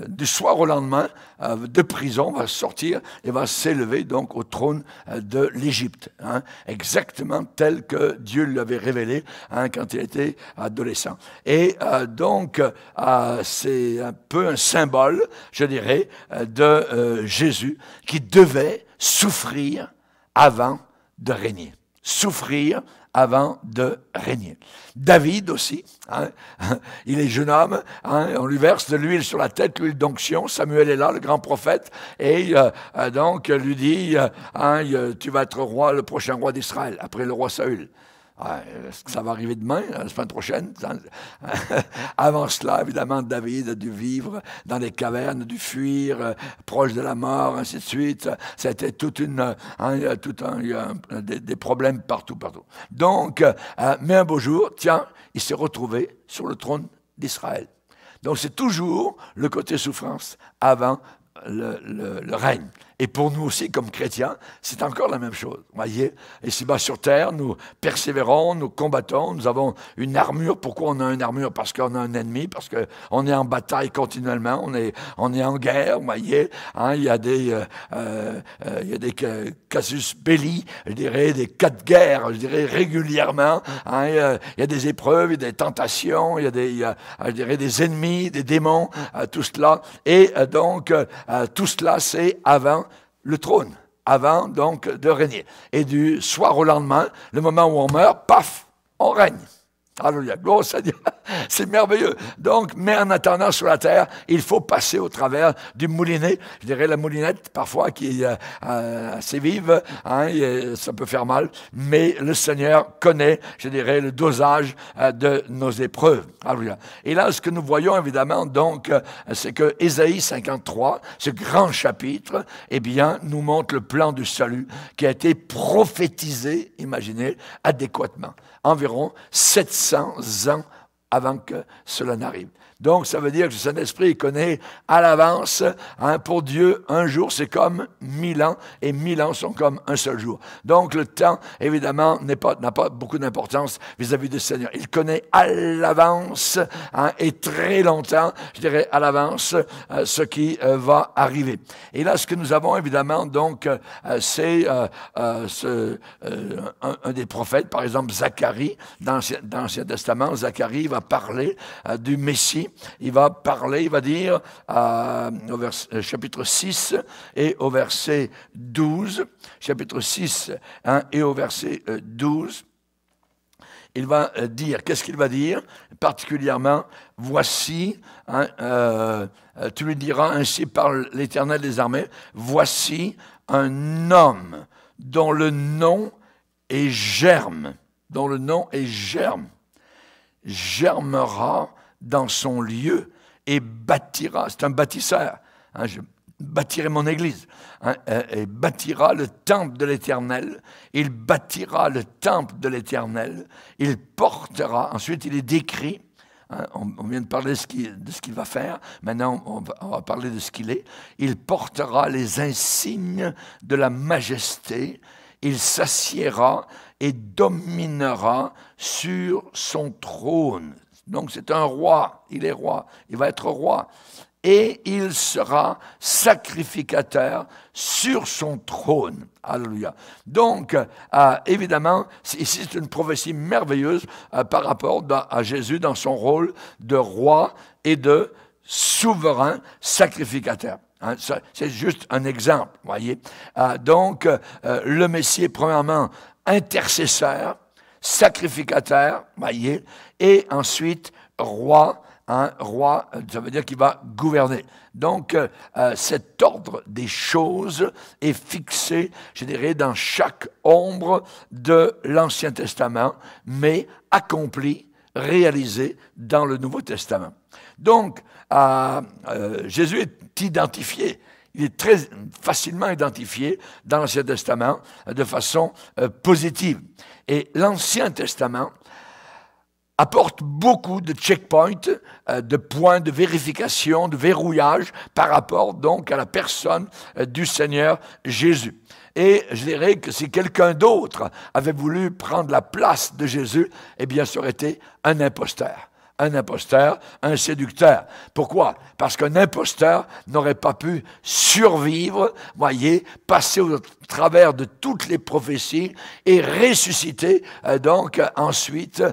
S1: du soir au lendemain, de prison, va sortir et va s'élever donc au trône de l'Égypte. Hein? Exactement tel que Dieu lui avait révélé, hein, quand il était adolescent. Et donc, c'est un peu un symbole, je dirais, de Jésus qui devait souffrir avant de régner. Souffrir avant de régner. David aussi, hein, il est jeune homme, hein, on lui verse de l'huile sur la tête, l'huile d'onction. Samuel est là, le grand prophète, et donc lui dit, hein, tu vas être roi, le prochain roi d'Israël, après le roi Saül. Est-ce que ça va arriver demain, la semaine prochaine? Avant cela, évidemment, David a dû vivre dans les cavernes, a dû fuir, proche de la mort, ainsi de suite. C'était des problèmes partout. Donc, mais un beau jour, tiens, il s'est retrouvé sur le trône d'Israël. Donc, c'est toujours le côté souffrance avant le règne. Et pour nous aussi, comme chrétiens, c'est encore la même chose. Voyez, ici-bas sur terre, nous persévérons, nous combattons, nous avons une armure. Pourquoi on a une armure? Parce qu'on a un ennemi, parce qu'on est en bataille continuellement, on est en guerre, vous voyez. Hein, il y a des casus belli, je dirais, des cas de guerre, je dirais, régulièrement. Hein, il y a des épreuves, il y a des tentations, il y a je dirais, des ennemis, des démons, tout cela. Et donc, tout cela, c'est avant le trône, avant donc de régner. Et du soir au lendemain, le moment où on meurt, paf, on règne. Alléluia, gloire au Seigneur, c'est merveilleux. Donc, mais en attendant sur la terre, il faut passer au travers du moulinet. Je dirais la moulinette, parfois, qui est assez vive, hein, ça peut faire mal, mais le Seigneur connaît, je dirais, le dosage de nos épreuves. Alléluia. Et là, ce que nous voyons, évidemment, donc, c'est que Ésaïe 53, ce grand chapitre, eh bien, nous montre le plan du salut qui a été prophétisé, imaginez, adéquatement. Environ 700 ans avant que cela n'arrive. Donc, ça veut dire que le Saint-Esprit connaît à l'avance, hein, pour Dieu, un jour, c'est comme 1000 ans, et 1000 ans sont comme un seul jour. Donc, le temps, évidemment, n'a pas beaucoup d'importance vis-à-vis du Seigneur. Il connaît à l'avance, hein, et très longtemps, je dirais à l'avance, ce qui va arriver. Et là, ce que nous avons, évidemment, donc, c'est un des prophètes, par exemple, Zacharie, dans l'Ancien Testament. Zacharie va parler du Messie. Il va parler, il va dire, au chapitre 6 et au verset 12, chapitre 6 hein, et au verset 12, il va dire, qu'est-ce qu'il va dire? Particulièrement, voici, hein, tu lui diras ainsi par l'Éternel des armées, voici un homme dont le nom est Germe, germera dans son lieu et bâtira, c'est un bâtisseur, hein, je bâtirai mon église, hein, et bâtira le temple de l'Éternel, il bâtira le temple de l'Éternel, il portera, ensuite il est décrit, hein, on vient de parler de ce qu'il va faire, maintenant on va parler de ce qu'il est, il portera les insignes de la majesté, il s'assiera et dominera sur son trône. Donc c'est un roi, il est roi, il va être roi. Et il sera sacrificateur sur son trône. Alléluia. Donc, évidemment, ici c'est une prophétie merveilleuse par rapport à Jésus dans son rôle de roi et de souverain sacrificateur. Hein, c'est juste un exemple, voyez. Donc, le Messie est premièrement intercesseur, sacrificateur, voyez, et ensuite roi. Un roi, ça veut dire qu'il va gouverner. Donc, cet ordre des choses est fixé, je dirais, dans chaque ombre de l'Ancien Testament, mais accompli, réalisé dans le Nouveau Testament. Donc, Jésus est identifié. Il est très facilement identifié dans l'Ancien Testament de façon positive. Et l'Ancien Testament apporte beaucoup de checkpoints, de points de vérification, de verrouillage par rapport donc à la personne du Seigneur Jésus. Et je dirais que si quelqu'un d'autre avait voulu prendre la place de Jésus, eh bien ça aurait été un imposteur. Un imposteur, un séducteur. Pourquoi? Parce qu'un imposteur n'aurait pas pu survivre, voyez, passer au travers de toutes les prophéties et ressusciter donc ensuite,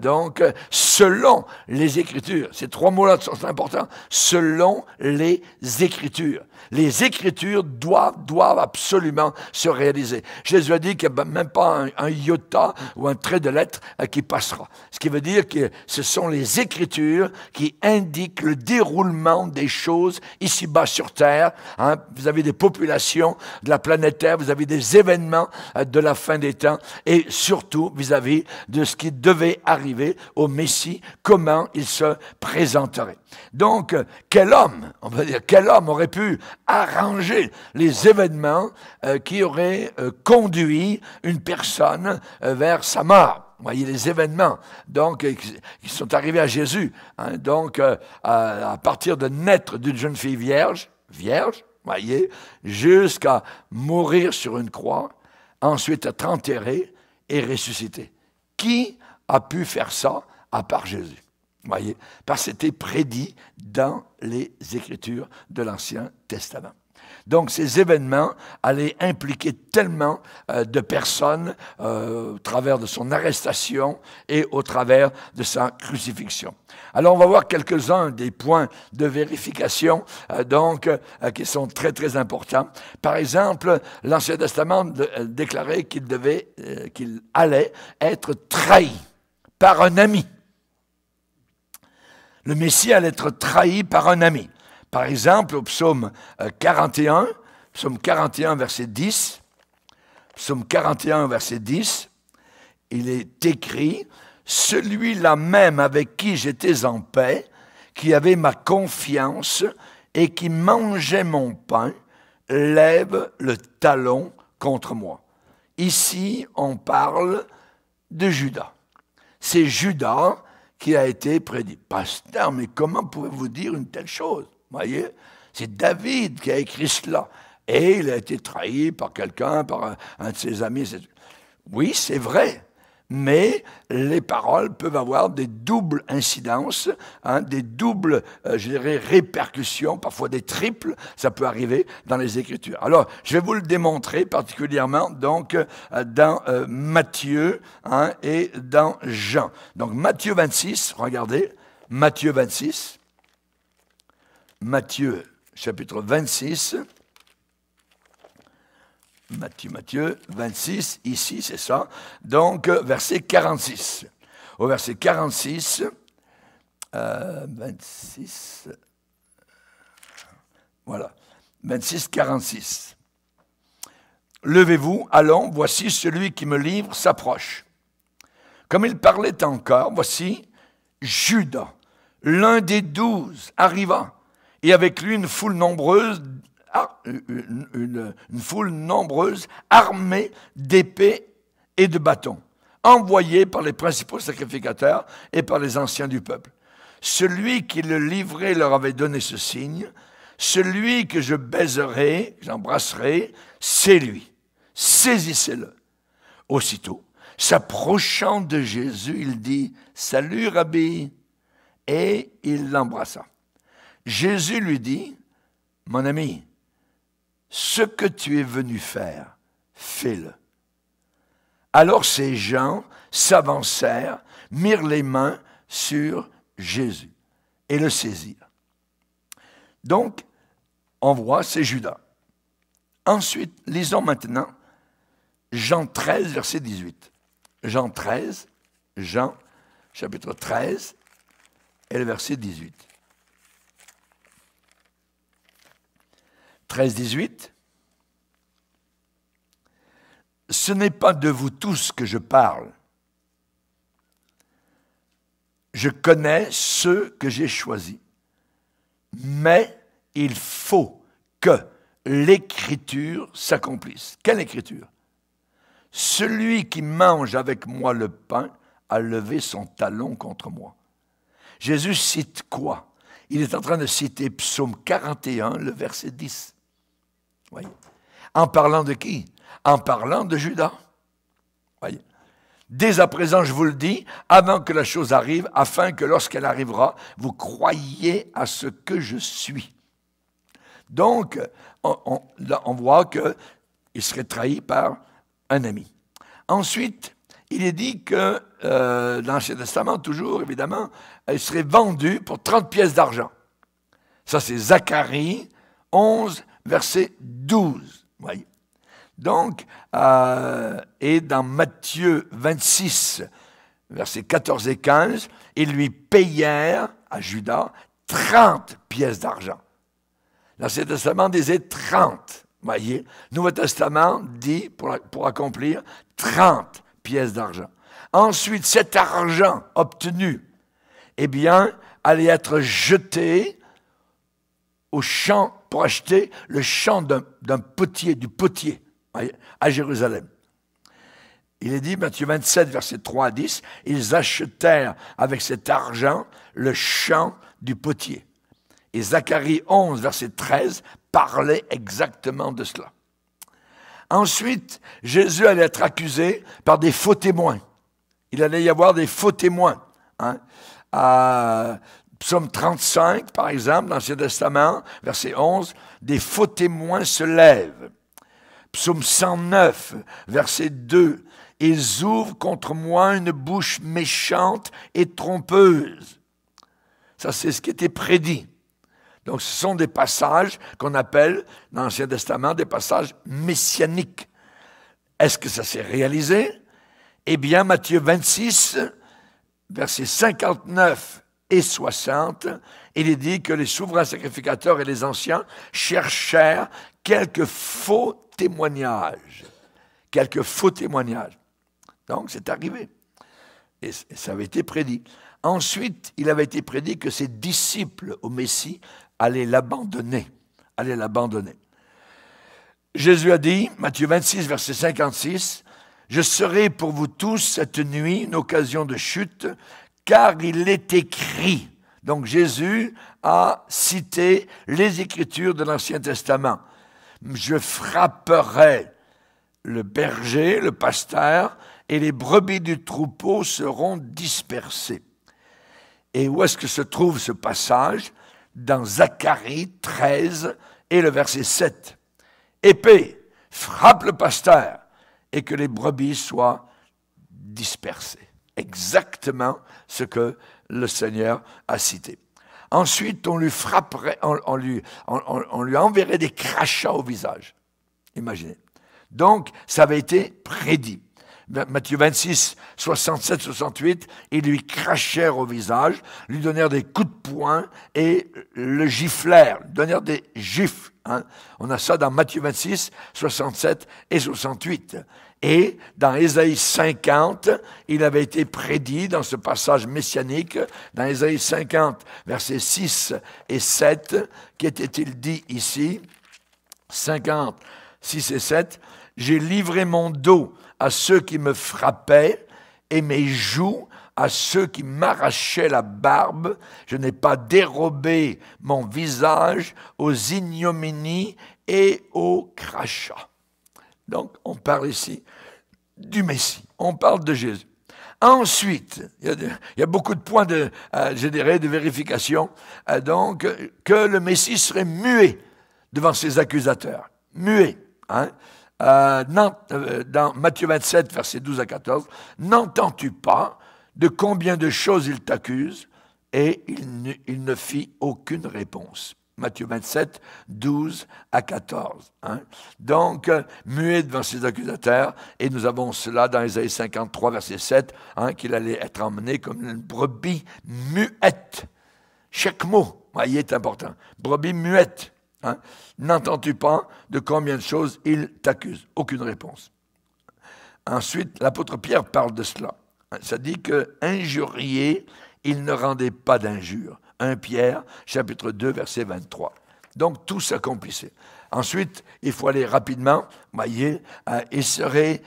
S1: donc selon les Écritures. Ces trois mots-là sont importants. Selon les Écritures. Les Écritures doivent absolument se réaliser. Jésus a dit qu'il n'y a même pas un iota ou un trait de lettre qui passera. Ce qui veut dire que ce sont les Écritures qui indiquent le déroulement des choses ici-bas sur Terre. Hein. Vous avez des populations de la planète Terre, vous avez des événements de la fin des temps et surtout vis-à-vis de ce qui devait arriver au Messie, comment il se présenterait. Donc, quel homme, on va dire, quel homme aurait pu arranger les événements qui auraient conduit une personne vers sa mort? Vous voyez les événements donc, qui sont arrivés à Jésus. Hein, donc, à partir de naître d'une jeune fille vierge, voyez, jusqu'à mourir sur une croix, ensuite être enterré et ressuscité. Qui a pu faire ça à part Jésus? Voyez, parce que c'était prédit dans les Écritures de l'Ancien Testament. Donc, ces événements allaient impliquer tellement de personnes au travers de son arrestation et au travers de sa crucifixion. Alors, on va voir quelques-uns des points de vérification qui sont très, très importants. Par exemple, l'Ancien Testament déclarait qu'il allait être trahi par un ami. Le Messie allait être trahi par un ami. Par exemple, au psaume 41, verset 10, psaume 41, verset 10, il est écrit « Celui-là même avec qui j'étais en paix, qui avait ma confiance et qui mangeait mon pain, lève le talon contre moi. » Ici, on parle de Judas. C'est Judas qui a été prédit. Pasteur, mais comment pouvez-vous dire une telle chose? Vous voyez, c'est David qui a écrit cela. Et il a été trahi par quelqu'un, par un de ses amis. Oui, c'est vrai. Mais les paroles peuvent avoir des doubles incidences, hein, des doubles, je dirais, répercussions, parfois des triples, ça peut arriver dans les Écritures. Alors, je vais vous le démontrer particulièrement donc dans Matthieu hein, et dans Jean. Donc, Matthieu 26, regardez, Matthieu 26, Matthieu chapitre 26, Matthieu 26, ici c'est ça, donc verset 46. Au verset 46, 26, voilà, 26, 46. Levez-vous, allons, voici celui qui me livre s'approche. Comme il parlait encore, voici Judas, l'un des 12, arriva, et avec lui une foule nombreuse, armée d'épées et de bâtons, envoyée par les principaux sacrificateurs et par les anciens du peuple. Celui qui le livrait leur avait donné ce signe, celui que je baiserai, que j'embrasserai, c'est lui. Saisissez-le. Aussitôt, s'approchant de Jésus, il dit « Salut, Rabbi !» et il l'embrassa. Jésus lui dit « Mon ami, ce que tu es venu faire, fais-le. » Alors ces gens s'avancèrent, mirent les mains sur Jésus et le saisirent. Donc, on voit, c'est Judas. Ensuite, lisons maintenant Jean 13, verset 18. Jean chapitre 13, et le verset 18. 13, 18. Ce n'est pas de vous tous que je parle. Je connais ceux que j'ai choisis. Mais il faut que l'Écriture s'accomplisse. Quelle Écriture? Celui qui mange avec moi le pain a levé son talon contre moi. Jésus cite quoi? Il est en train de citer Psaume 41, le verset 10. Voyez. En parlant de qui? En parlant de Judas. Voyez. Dès à présent, je vous le dis, avant que la chose arrive, afin que lorsqu'elle arrivera, vous croyiez à ce que je suis. Donc, on voit qu'il serait trahi par un ami. Ensuite, il est dit que dans l'Ancien Testament, toujours évidemment, il serait vendu pour 30 pièces d'argent. Ça, c'est Zacharie 11, verset 12. Voyez. Donc, et dans Matthieu 26, versets 14 et 15, ils lui payèrent à Judas 30 pièces d'argent. L'Ancien Testament disait 30. Voyez, Nouveau Testament dit, pour accomplir, 30 pièces d'argent. Ensuite, cet argent obtenu, eh bien, allait être jeté au champ pour acheter le champ d'un potier, du potier, voyez, à Jérusalem. Il est dit, Matthieu 27, versets 3 à 10, ils achetèrent avec cet argent le champ du potier. Et Zacharie 11, verset 13, parlait exactement de cela. Ensuite, Jésus allait être accusé par des faux témoins. Il allait y avoir des faux témoins. Hein. Psaume 35, par exemple, dans l'Ancien Testament, verset 11, des faux témoins se lèvent. Psaume 109, verset 2, ils ouvrent contre moi une bouche méchante et trompeuse. Ça, c'est ce qui était prédit. Donc, ce sont des passages qu'on appelle, dans l'Ancien Testament, des passages messianiques. Est-ce que ça s'est réalisé? Eh bien, Matthieu 26, versets 59 et 60, il est dit que les souverains sacrificateurs et les anciens cherchèrent quelques faux témoignages. Quelques faux témoignages. Donc, c'est arrivé. Et ça avait été prédit. Ensuite, il avait été prédit que ses disciples au Messie allaient l'abandonner. Jésus a dit, Matthieu 26, verset 56, « Je serai pour vous tous cette nuit une occasion de chute, car il est écrit. » Donc Jésus a cité les Écritures de l'Ancien Testament. « Je frapperai le berger, le pasteur, et les brebis du troupeau seront dispersées. » Et où est-ce que se trouve ce passage? Dans Zacharie 13 et le verset 7. « Épée, frappe le pasteur, et que les brebis soient dispersées. » Exactement ce que le Seigneur a cité. Ensuite, on lui frapperait, on lui enverrait des crachats au visage. Imaginez. Donc, ça avait été prédit. Matthieu 26, 67, 68, ils lui crachèrent au visage, lui donnèrent des coups de poing et le giflèrent, lui donnèrent des gifles. Hein. On a ça dans Matthieu 26, 67 et 68. Et dans Ésaïe 50, il avait été prédit dans ce passage messianique, dans Ésaïe 50, versets 6 et 7, qu'était-il dit ici? 50, 6 et 7, « J'ai livré mon dos à ceux qui me frappaient et mes joues à ceux qui m'arrachaient la barbe. Je n'ai pas dérobé mon visage aux ignominies et aux crachats. » Donc, on parle ici du Messie. On parle de Jésus. Ensuite, il y a beaucoup de points je dirais, de vérification. Donc, que le Messie serait muet devant ses accusateurs. Muet. Hein? Dans Matthieu 27, versets 12 à 14, « N'entends-tu pas de combien de choses il t'accuse ?» Et il ne fit aucune réponse. Matthieu 27, 12 à 14. Hein? Donc, muet devant ses accusateurs, et nous avons cela dans Ésaïe 53, verset 7, hein, qu'il allait être emmené comme une brebis muette. Chaque mot, voyez, est important. Brebis muette. Hein? N'entends-tu pas de combien de choses il t'accuse? Aucune réponse. Ensuite, l'apôtre Pierre parle de cela. Ça dit que injurié, il ne rendait pas d'injure. 1 Pierre, chapitre 2, verset 23. Donc, tout s'accomplissait. Ensuite, il faut aller rapidement. Voyez, il serait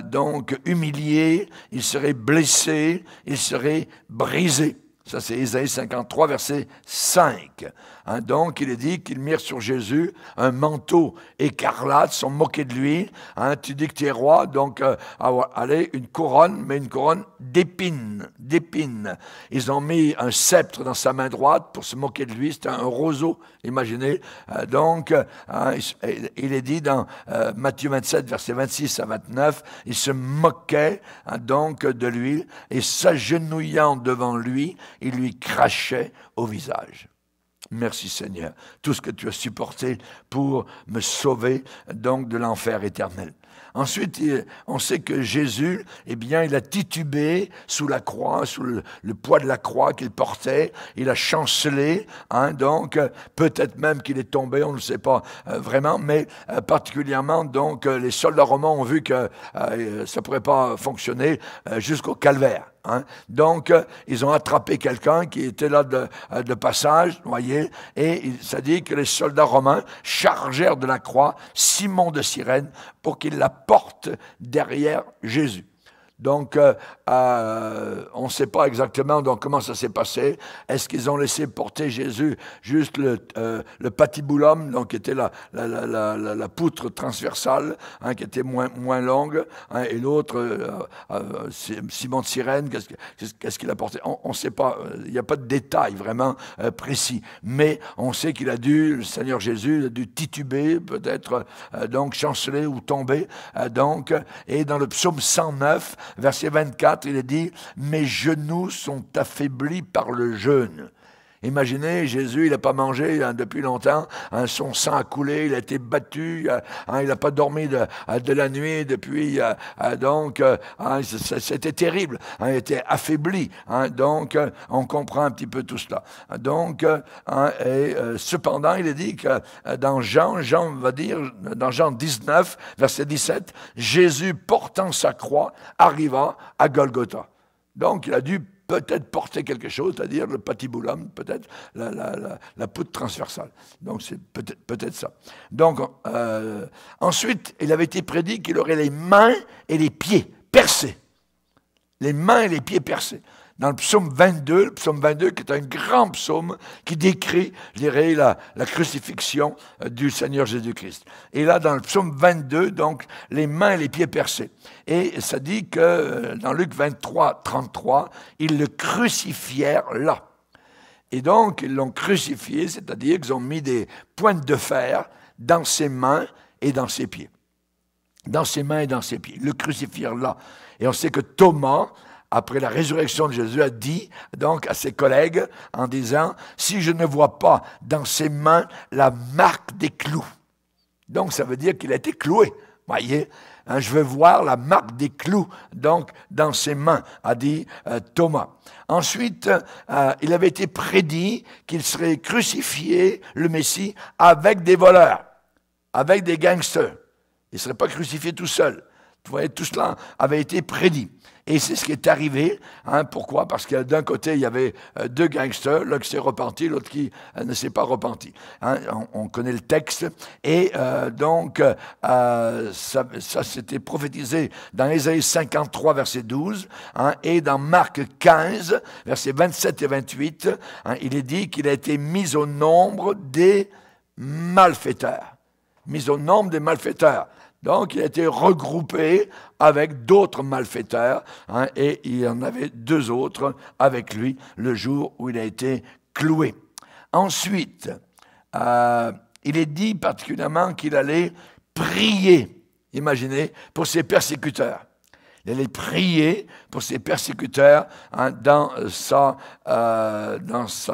S1: donc humilié, il serait blessé, il serait brisé. Ça, c'est Ésaïe 53, verset 5. Hein, donc, il est dit qu'ils mirent sur Jésus un manteau écarlate, sont moqués de lui. Hein, tu dis que tu es roi, donc allez, une couronne, mais une couronne d'épines. Ils ont mis un sceptre dans sa main droite pour se moquer de lui. C'était un roseau, imaginez. Donc, il est dit dans Matthieu 27, verset 26 à 29, ils se moquaient donc de lui et s'agenouillant devant lui, ils lui crachaient au visage. Merci Seigneur, tout ce que tu as supporté pour me sauver donc de l'enfer éternel. Ensuite, on sait que Jésus, eh bien, il a titubé sous la croix, sous le poids de la croix qu'il portait. Il a chancelé, hein, donc peut-être même qu'il est tombé, on ne le sait pas vraiment, mais particulièrement, donc, les soldats romains ont vu que ça ne pourrait pas fonctionner jusqu'au calvaire. Hein. Donc, ils ont attrapé quelqu'un qui était là de passage, voyez, et ça dit que les soldats romains chargèrent de la croix Simon de Cyrène pour qu'il la porte derrière Jésus. Donc, on ne sait pas exactement donc, comment ça s'est passé. Est-ce qu'ils ont laissé porter Jésus juste le patibulum, donc qui était la poutre transversale, hein, qui était moins longue, hein, et l'autre, Simon de Cyrène, qu'est-ce qu'il a porté? On ne sait pas, il n'y a pas de détails vraiment précis. Mais on sait qu'il a dû, le Seigneur Jésus, a dû tituber, peut-être donc chanceler ou tomber. Donc, et dans le psaume 109, verset 24, il est dit « Mes genoux sont affaiblis par le jeûne ». Imaginez, Jésus, il n'a pas mangé depuis longtemps, hein, son sang a coulé, il a été battu, hein, il n'a pas dormi de la nuit depuis, donc c'était terrible, hein, il était affaibli, hein, donc on comprend un petit peu tout cela. Donc, cependant, il est dit que dans Jean va dire, dans Jean 19, verset 17, Jésus portant sa croix arriva à Golgotha. Donc, il a dû peut-être porter quelque chose, c'est-à-dire le patibulum, peut-être la poutre transversale. Donc, c'est peut-être ça. Donc, ensuite, il avait été prédit qu'il aurait les mains et les pieds percés. Les mains et les pieds percés. Dans le psaume 22 qui est un grand psaume qui décrit, je dirais, la crucifixion du Seigneur Jésus-Christ. Et là, dans le psaume 22, donc, les mains et les pieds percés. Et ça dit que dans Luc 23, 33, ils le crucifièrent là. Et donc, ils l'ont crucifié, c'est-à-dire qu'ils ont mis des pointes de fer dans ses mains et dans ses pieds. Dans ses mains et dans ses pieds. Ils le crucifièrent là. Et on sait que Thomas, après la résurrection de Jésus, a dit donc à ses collègues en disant « Si je ne vois pas dans ses mains la marque des clous ». Donc, ça veut dire qu'il a été cloué. Voyez, hein, je veux voir la marque des clous donc dans ses mains, a dit Thomas. Ensuite, il avait été prédit qu'il serait crucifié, le Messie, avec des voleurs, avec des gangsters. Il ne serait pas crucifié tout seul. Vous voyez, tout cela avait été prédit. Et c'est ce qui est arrivé. Hein, pourquoi? Parce que d'un côté, il y avait deux gangsters, l'un qui s'est repenti, l'autre qui ne s'est pas repenti. Hein, on connaît le texte. Et donc, ça s'était prophétisé dans Ésaïe 53, verset 12, hein, et dans Marc 15, versets 27 et 28, hein, il est dit qu'il a été mis au nombre des malfaiteurs. Mis au nombre des malfaiteurs. Donc, il a été regroupé avec d'autres malfaiteurs, hein, et il y en avait 2 autres avec lui le jour où il a été cloué. Ensuite, il est dit particulièrement qu'il allait prier, imaginez, pour ses persécuteurs. Il allait prier pour ses persécuteurs, hein, dans sa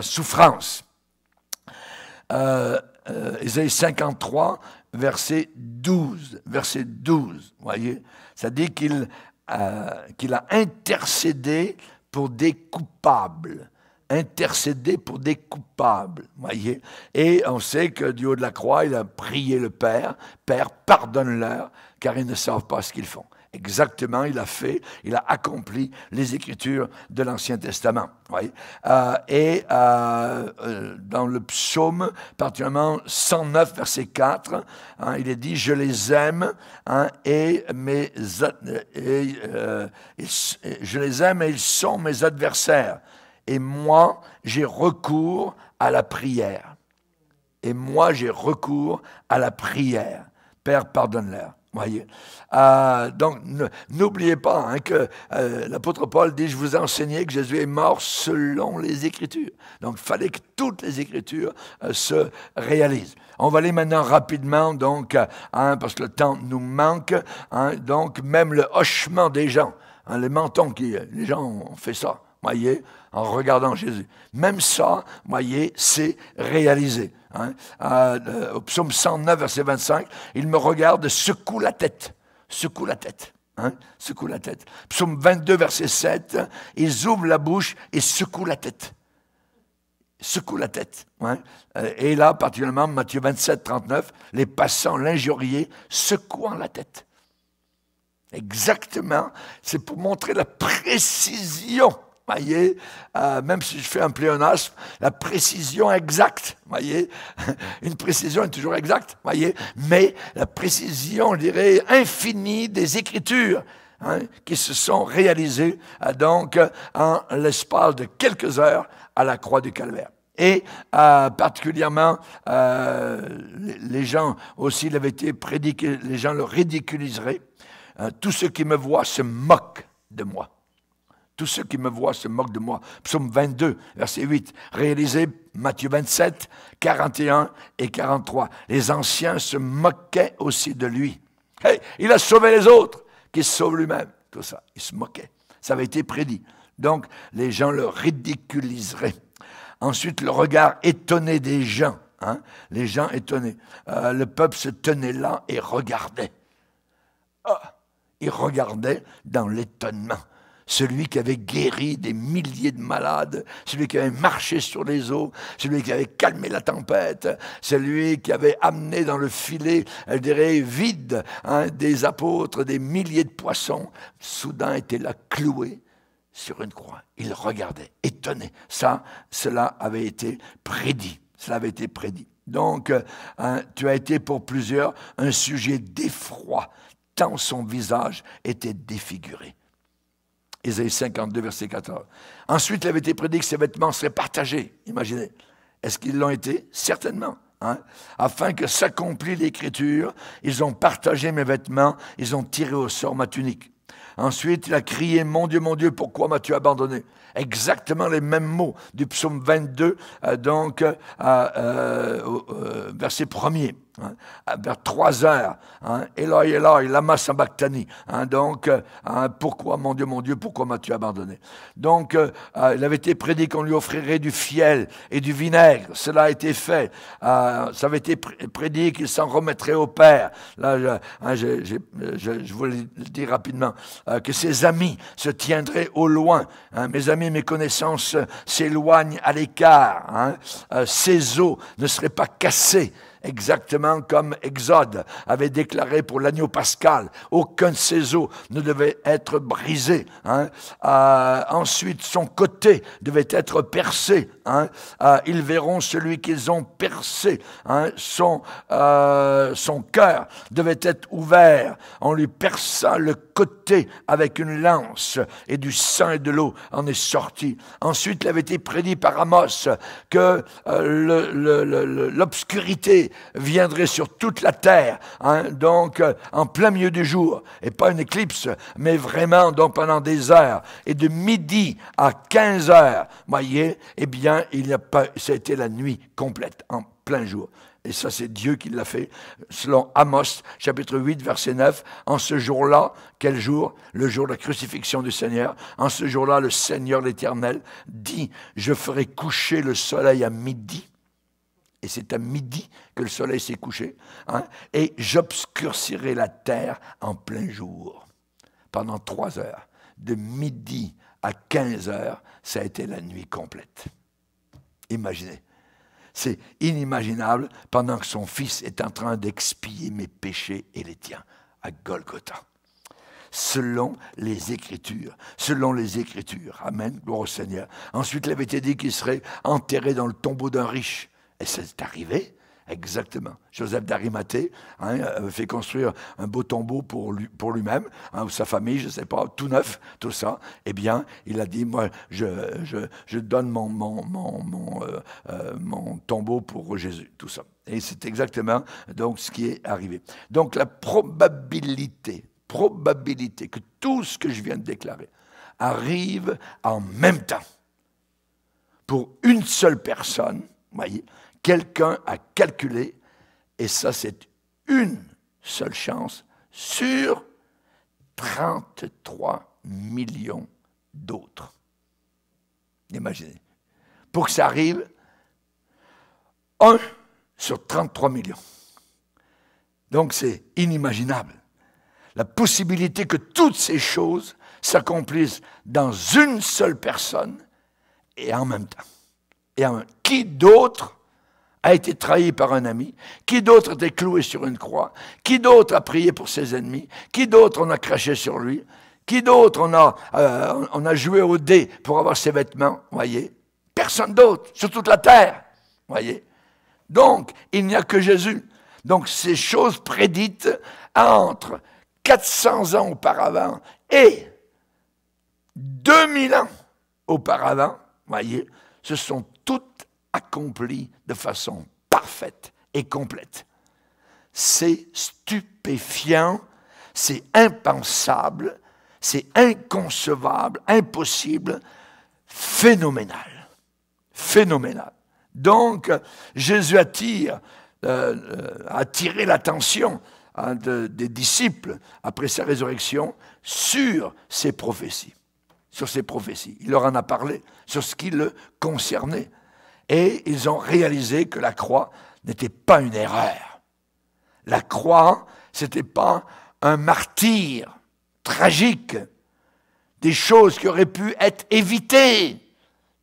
S1: souffrance. Ésaïe 53, verset 12. Verset 12, voyez, ça dit qu'il a intercédé pour des coupables. Intercédé pour des coupables, voyez. Et on sait que du haut de la croix, il a prié le Père. Père, pardonne-leur, car ils ne savent pas ce qu'ils font. Exactement, il a accompli les Écritures de l'Ancien Testament. Oui. Dans le psaume, particulièrement 109, verset 4, hein, il est dit « Je les aime, hein, et ils sont mes adversaires. Et moi, j'ai recours à la prière. Et moi, j'ai recours à la prière. Père, pardonne-leur. » Voyez. Donc, n'oubliez pas, hein, que l'apôtre Paul dit « Je vous ai enseigné que Jésus est mort selon les Écritures. » Donc, il fallait que toutes les Écritures se réalisent. On va aller maintenant rapidement, donc, hein, parce que le temps nous manque. Hein, donc, même le hochement des gens, hein, les mentons, les gens ont fait ça, voyez, en regardant Jésus. Même ça, voyez, c'est réalisé. Hein. Au psaume 109, verset 25, il me regarde, secoue la tête. Secoue la tête. Hein, secoue la tête. Psaume 22, verset 7, ils ouvrent la bouche et secouent la tête. Secoue la tête. Hein. Et là, particulièrement, Matthieu 27, 39, les passants, l'injuriés, secouant la tête. Exactement, c'est pour montrer la précision. Voyez, même si je fais un pléonasme, la précision exacte, voyez, une précision est toujours exacte, voyez, mais la précision, je dirais, infinie des Écritures, hein, qui se sont réalisées donc en l'espace de quelques heures à la croix du Calvaire. Et particulièrement, les gens aussi l'avaient été prédiqués, les gens le ridiculiseraient. Tous ceux qui me voient se moquent de moi. Tous ceux qui me voient se moquent de moi. Psaume 22, verset 8, réalisé Matthieu 27, 41 et 43. Les anciens se moquaient aussi de lui. Hey, il a sauvé les autres, qu'il se sauve lui-même. Tout ça, il se moquait. Ça avait été prédit. Donc, les gens le ridiculiseraient. Ensuite, le regard étonné des gens. Hein, les gens étonnés. Le peuple se tenait là et regardait. Il regardait dans l'étonnement. Celui qui avait guéri des milliers de malades, celui qui avait marché sur les eaux, celui qui avait calmé la tempête, celui qui avait amené dans le filet, je dirais, vide, hein, des apôtres, des milliers de poissons, soudain était là cloué sur une croix. Il regardait, étonné. Cela avait été prédit. Cela avait été prédit. Donc, hein, tu as été pour plusieurs un sujet d'effroi, tant son visage était défiguré. Ésaïe 52, verset 14. Ensuite, il avait été prédit que ses vêtements seraient partagés. Imaginez. Est-ce qu'ils l'ont été? Certainement. Hein? Afin que s'accomplisse l'Écriture, ils ont partagé mes vêtements, ils ont tiré au sort ma tunique. Ensuite, il a crié, mon Dieu, pourquoi m'as-tu abandonné? Exactement les mêmes mots du psaume 22, verset 1er. Hein, vers 3 heures, hein, Eloi, Eloi, lama sabachthani. Hein, donc, pourquoi, mon Dieu, pourquoi m'as-tu abandonné? Donc, il avait été prédit qu'on lui offrirait du fiel et du vinaigre. Cela a été fait. Ça avait été prédit qu'il s'en remettrait au Père. Là, je voulais le dire rapidement, que ses amis se tiendraient au loin. Hein, mes amis, mes connaissances s'éloignent à l'écart. Hein, ses os ne seraient pas cassés. Exactement comme Exode avait déclaré pour l'agneau pascal, aucun de ses os ne devait être brisé. Hein. Ensuite, son côté devait être percé. Hein. Ils verront celui qu'ils ont percé. Hein. Son cœur devait être ouvert. On lui perça le côté avec une lance et du sang et de l'eau en est sorti. Ensuite, il avait été prédit par Amos que l'obscurité calamité viendrait sur toute la terre, hein, donc en plein milieu du jour, et pas une éclipse, mais vraiment donc pendant des heures, et de midi à 15 heures, voyez, eh bien, il n'y a pas, ça a été la nuit complète, en plein jour. Et ça, c'est Dieu qui l'a fait, selon Amos, chapitre 8, verset 9. En ce jour-là, quel jour? Le jour de la crucifixion du Seigneur. En ce jour-là, le Seigneur l'Éternel dit, je ferai coucher le soleil à midi. Et c'est à midi que le soleil s'est couché. Hein, et j'obscurcirai la terre en plein jour. Pendant 3 heures. De midi à 15 heures, ça a été la nuit complète. Imaginez. C'est inimaginable pendant que son fils est en train d'expier mes péchés et les tiens à Golgotha. Selon les Écritures. Amen, gloire au Seigneur. Ensuite, il avait été dit qu'il serait enterré dans le tombeau d'un riche. Et c'est arrivé, exactement. Joseph d'Arimathée avait fait construire un beau tombeau pour lui-même, ou sa famille, je ne sais pas, tout neuf, tout ça. Eh bien, il a dit, moi, je donne mon tombeau pour Jésus, tout ça. Et c'est exactement donc ce qui est arrivé. Donc la probabilité que tout ce que je viens de déclarer arrive en même temps pour une seule personne, voyez, quelqu'un a calculé, et ça c'est une seule chance sur 33 millions d'autres. Imaginez. Pour que ça arrive, 1 sur 33 millions. Donc c'est inimaginable. La possibilité que toutes ces choses s'accomplissent dans une seule personne et en même temps. Qui d'autre a été trahi par un ami? Qui d'autre a été cloué sur une croix? Qui d'autre a prié pour ses ennemis? Qui d'autre on a craché sur lui? Qui d'autre on a joué au dé pour avoir ses vêtements? Voyez? Personne d'autre sur toute la terre. Voyez? Donc, il n'y a que Jésus. Donc, ces choses prédites entre 400 ans auparavant et 2000 ans auparavant, voyez, se sont toutes accomplies de façon parfaite et complète. C'est stupéfiant, c'est impensable, c'est inconcevable, impossible, phénoménal. Phénoménal. Donc, Jésus a attiré l'attention des disciples après sa résurrection sur ces prophéties. Il leur en a parlé sur ce qui le concernait. Et ils ont réalisé que la croix n'était pas une erreur. La croix, ce n'était pas un martyre tragique, des choses qui auraient pu être évitées.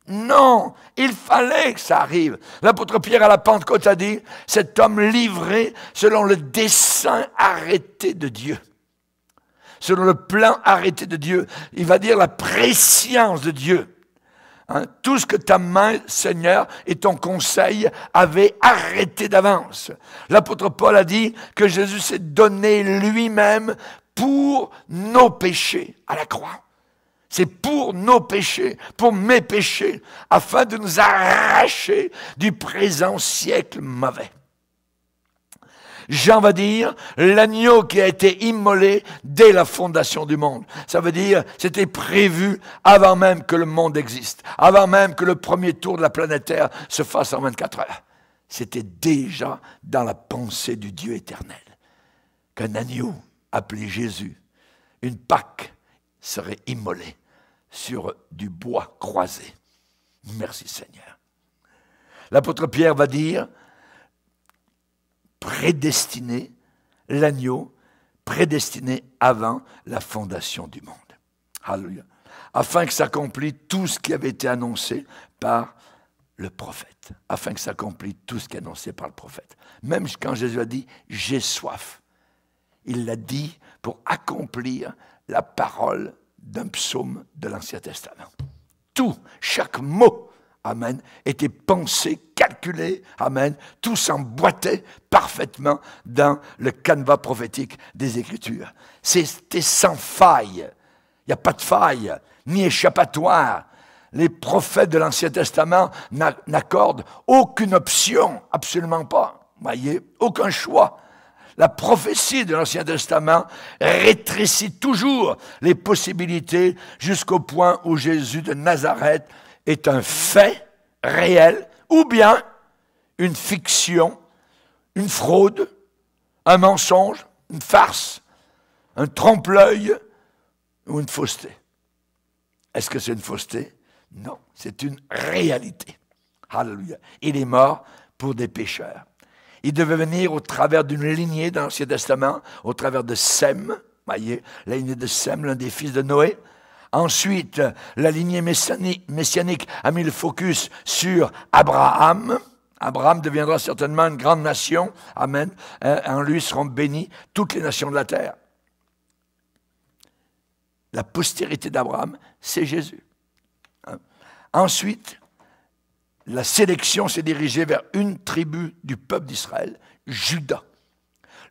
S1: Non, il fallait que ça arrive. L'apôtre Pierre à la Pentecôte a dit, cet homme livré selon le dessein arrêté de Dieu. Selon le plan arrêté de Dieu. Il va dire la prescience de Dieu. Hein, tout ce que ta main, Seigneur, et ton conseil avaient arrêté d'avance. L'apôtre Paul a dit que Jésus s'est donné lui-même pour nos péchés à la croix. C'est pour nos péchés, pour mes péchés, afin de nous arracher du présent siècle mauvais. Jean va dire, l'agneau qui a été immolé dès la fondation du monde. Ça veut dire, c'était prévu avant même que le monde existe, avant même que le premier tour de la planète Terre se fasse en 24 heures. C'était déjà dans la pensée du Dieu éternel qu'un agneau appelé Jésus, une Pâque, serait immolé sur du bois croisé. Merci Seigneur. L'apôtre Pierre va dire, prédestiné, l'agneau, prédestiné avant la fondation du monde. Alléluia. Afin que s'accomplisse tout ce qui avait été annoncé par le prophète. Afin que s'accomplisse tout ce qui est annoncé par le prophète. Même quand Jésus a dit, j'ai soif, il l'a dit pour accomplir la parole d'un psaume de l'Ancien Testament. Tout, chaque mot, amen, était pensé, calculé, amen, tout s'emboîtait parfaitement dans le canevas prophétique des Écritures. C'était sans faille. Il n'y a pas de faille, ni échappatoire. Les prophètes de l'Ancien Testament n'accordent aucune option, absolument pas. Voyez, aucun choix. La prophétie de l'Ancien Testament rétrécit toujours les possibilités jusqu'au point où Jésus de Nazareth est un fait réel ou bien une fiction, une fraude, un mensonge, une farce, un trompe-l'œil ou une fausseté. Est-ce que c'est une fausseté? Non, c'est une réalité. Alléluia. Il est mort pour des pécheurs. Il devait venir au travers d'une lignée dans l'Ancien Testament, au travers de Sem, voyez, la lignée de Sem, l'un des fils de Noé. Ensuite, la lignée messianique a mis le focus sur Abraham. Abraham deviendra certainement une grande nation. Amen. En lui seront bénies toutes les nations de la terre. La postérité d'Abraham, c'est Jésus. Ensuite, la sélection s'est dirigée vers une tribu du peuple d'Israël, Juda.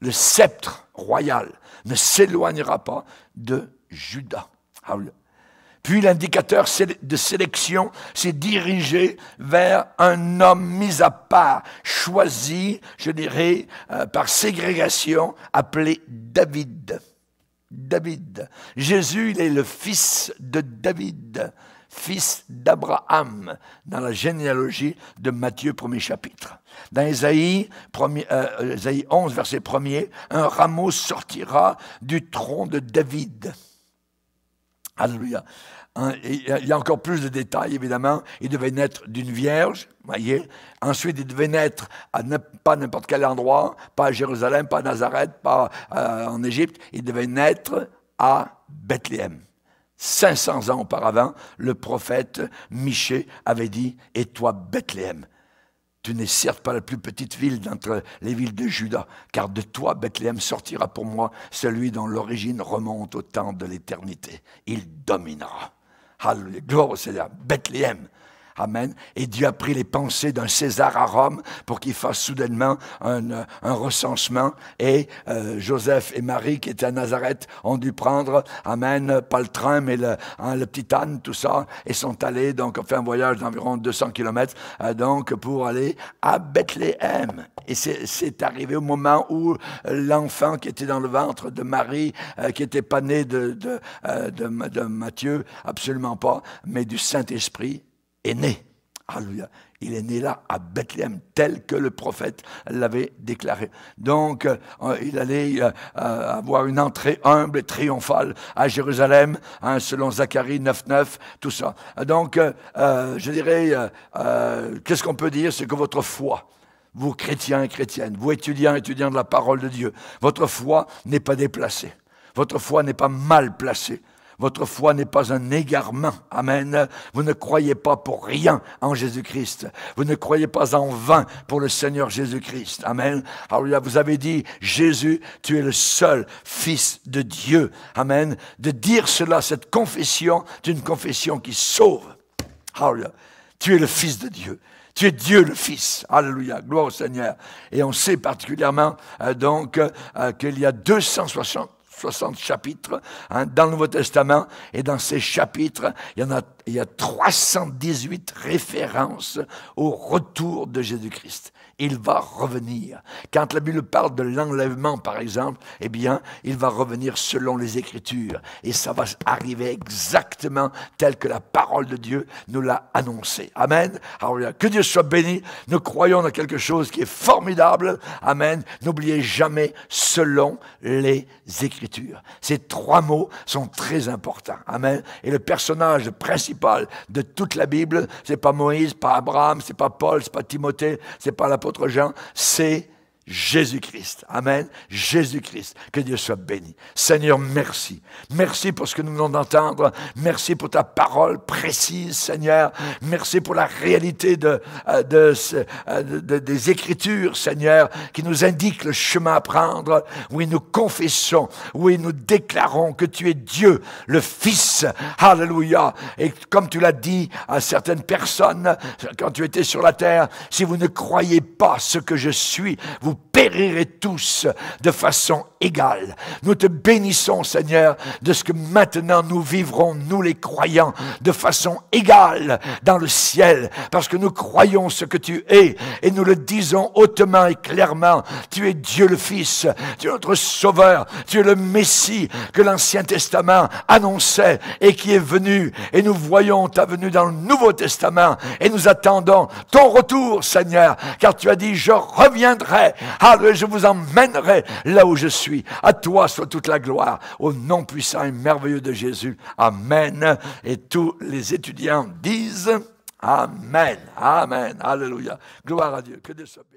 S1: Le sceptre royal ne s'éloignera pas de Juda. Puis l'indicateur de sélection s'est dirigé vers un homme mis à part, choisi, je dirais, par ségrégation, appelé David. David. Jésus, il est le fils de David, fils d'Abraham, dans la généalogie de Matthieu, 1er chapitre. Dans Ésaïe 11, verset 1er, un rameau sortira du tronc de David. Alléluia. Il y a encore plus de détails, évidemment. Il devait naître d'une vierge, voyez. Ensuite, il devait naître à pas n'importe quel endroit, pas à Jérusalem, pas à Nazareth, pas en Égypte. Il devait naître à Bethléem. 500 ans auparavant, le prophète Michée avait dit « Et toi, Bethléem, tu n'es certes pas la plus petite ville d'entre les villes de Juda, car de toi, Bethléem, sortira pour moi celui dont l'origine remonte au temps de l'éternité. Il dominera. » Alléluia, gloire au Seigneur. Bethléem. Amen. Et Dieu a pris les pensées d'un César à Rome pour qu'il fasse soudainement un recensement. Et Joseph et Marie, qui étaient à Nazareth, ont dû prendre, amen, pas le train, mais le petit âne, tout ça, et sont allés, donc, ont fait un voyage d'environ 200 km, donc, pour aller à Bethléem. Et c'est arrivé au moment où l'enfant qui était dans le ventre de Marie, qui n'était pas né de Matthieu, absolument pas, mais du Saint-Esprit, est né. Alléluia. Il est né là, à Bethléem, tel que le prophète l'avait déclaré. Donc, il allait avoir une entrée humble et triomphale à Jérusalem, hein, selon Zacharie 9.9, tout ça. Donc, je dirais, qu'est-ce qu'on peut dire? C'est que votre foi, vous chrétiens et chrétiennes, vous étudiants de la parole de Dieu, votre foi n'est pas déplacée. Votre foi n'est pas mal placée. Votre foi n'est pas un égarement. Amen. Vous ne croyez pas pour rien en Jésus-Christ. Vous ne croyez pas en vain pour le Seigneur Jésus-Christ. Amen. Alors vous avez dit, Jésus, tu es le seul Fils de Dieu. Amen. De dire cela, cette confession, c'est une confession qui sauve. Alléluia. Tu es le Fils de Dieu. Tu es Dieu le Fils. Alléluia. Gloire au Seigneur. Et on sait particulièrement qu'il y a 260 chapitres hein, dans le Nouveau Testament, et dans ces chapitres, il y a 318 références au retour de Jésus-Christ. Il va revenir. Quand la Bible parle de l'enlèvement, par exemple, eh bien, il va revenir selon les Écritures. Et ça va arriver exactement tel que la parole de Dieu nous l'a annoncé. Amen. Alors, que Dieu soit béni. Nous croyons dans quelque chose qui est formidable. Amen. N'oubliez jamais selon les Écritures. Ces trois mots sont très importants. Amen. Et le personnage principal de toute la Bible, c'est pas Moïse, pas Abraham, c'est pas Paul, c'est pas Timothée, c'est pas l'apôtre Jean, c'est Jésus-Christ. Amen. Jésus-Christ. Que Dieu soit béni. Seigneur, merci. Merci pour ce que nous venons d'entendre. Merci pour ta parole précise, Seigneur. Merci pour la réalité des Écritures, Seigneur, qui nous indiquent le chemin à prendre. Oui, nous confessons. Oui, nous déclarons que tu es Dieu, le Fils. Alléluia. Et comme tu l'as dit à certaines personnes, quand tu étais sur la terre, si vous ne croyez pas ce que je suis, vous périrez tous de façon égale. Nous te bénissons, Seigneur, de ce que maintenant nous vivrons, nous les croyants, de façon égale dans le ciel, parce que nous croyons ce que tu es, et nous le disons hautement et clairement. Tu es Dieu le Fils, tu es notre Sauveur, tu es le Messie que l'Ancien Testament annonçait et qui est venu, et nous voyons ta venue dans le Nouveau Testament, et nous attendons ton retour, Seigneur, car tu as dit, je reviendrai, et je vous emmènerai là où je suis. À toi soit toute la gloire, au nom puissant et merveilleux de Jésus. Amen. Et tous les étudiants disent Amen. Amen. Alléluia. Gloire à Dieu. Que Dieu soit béni.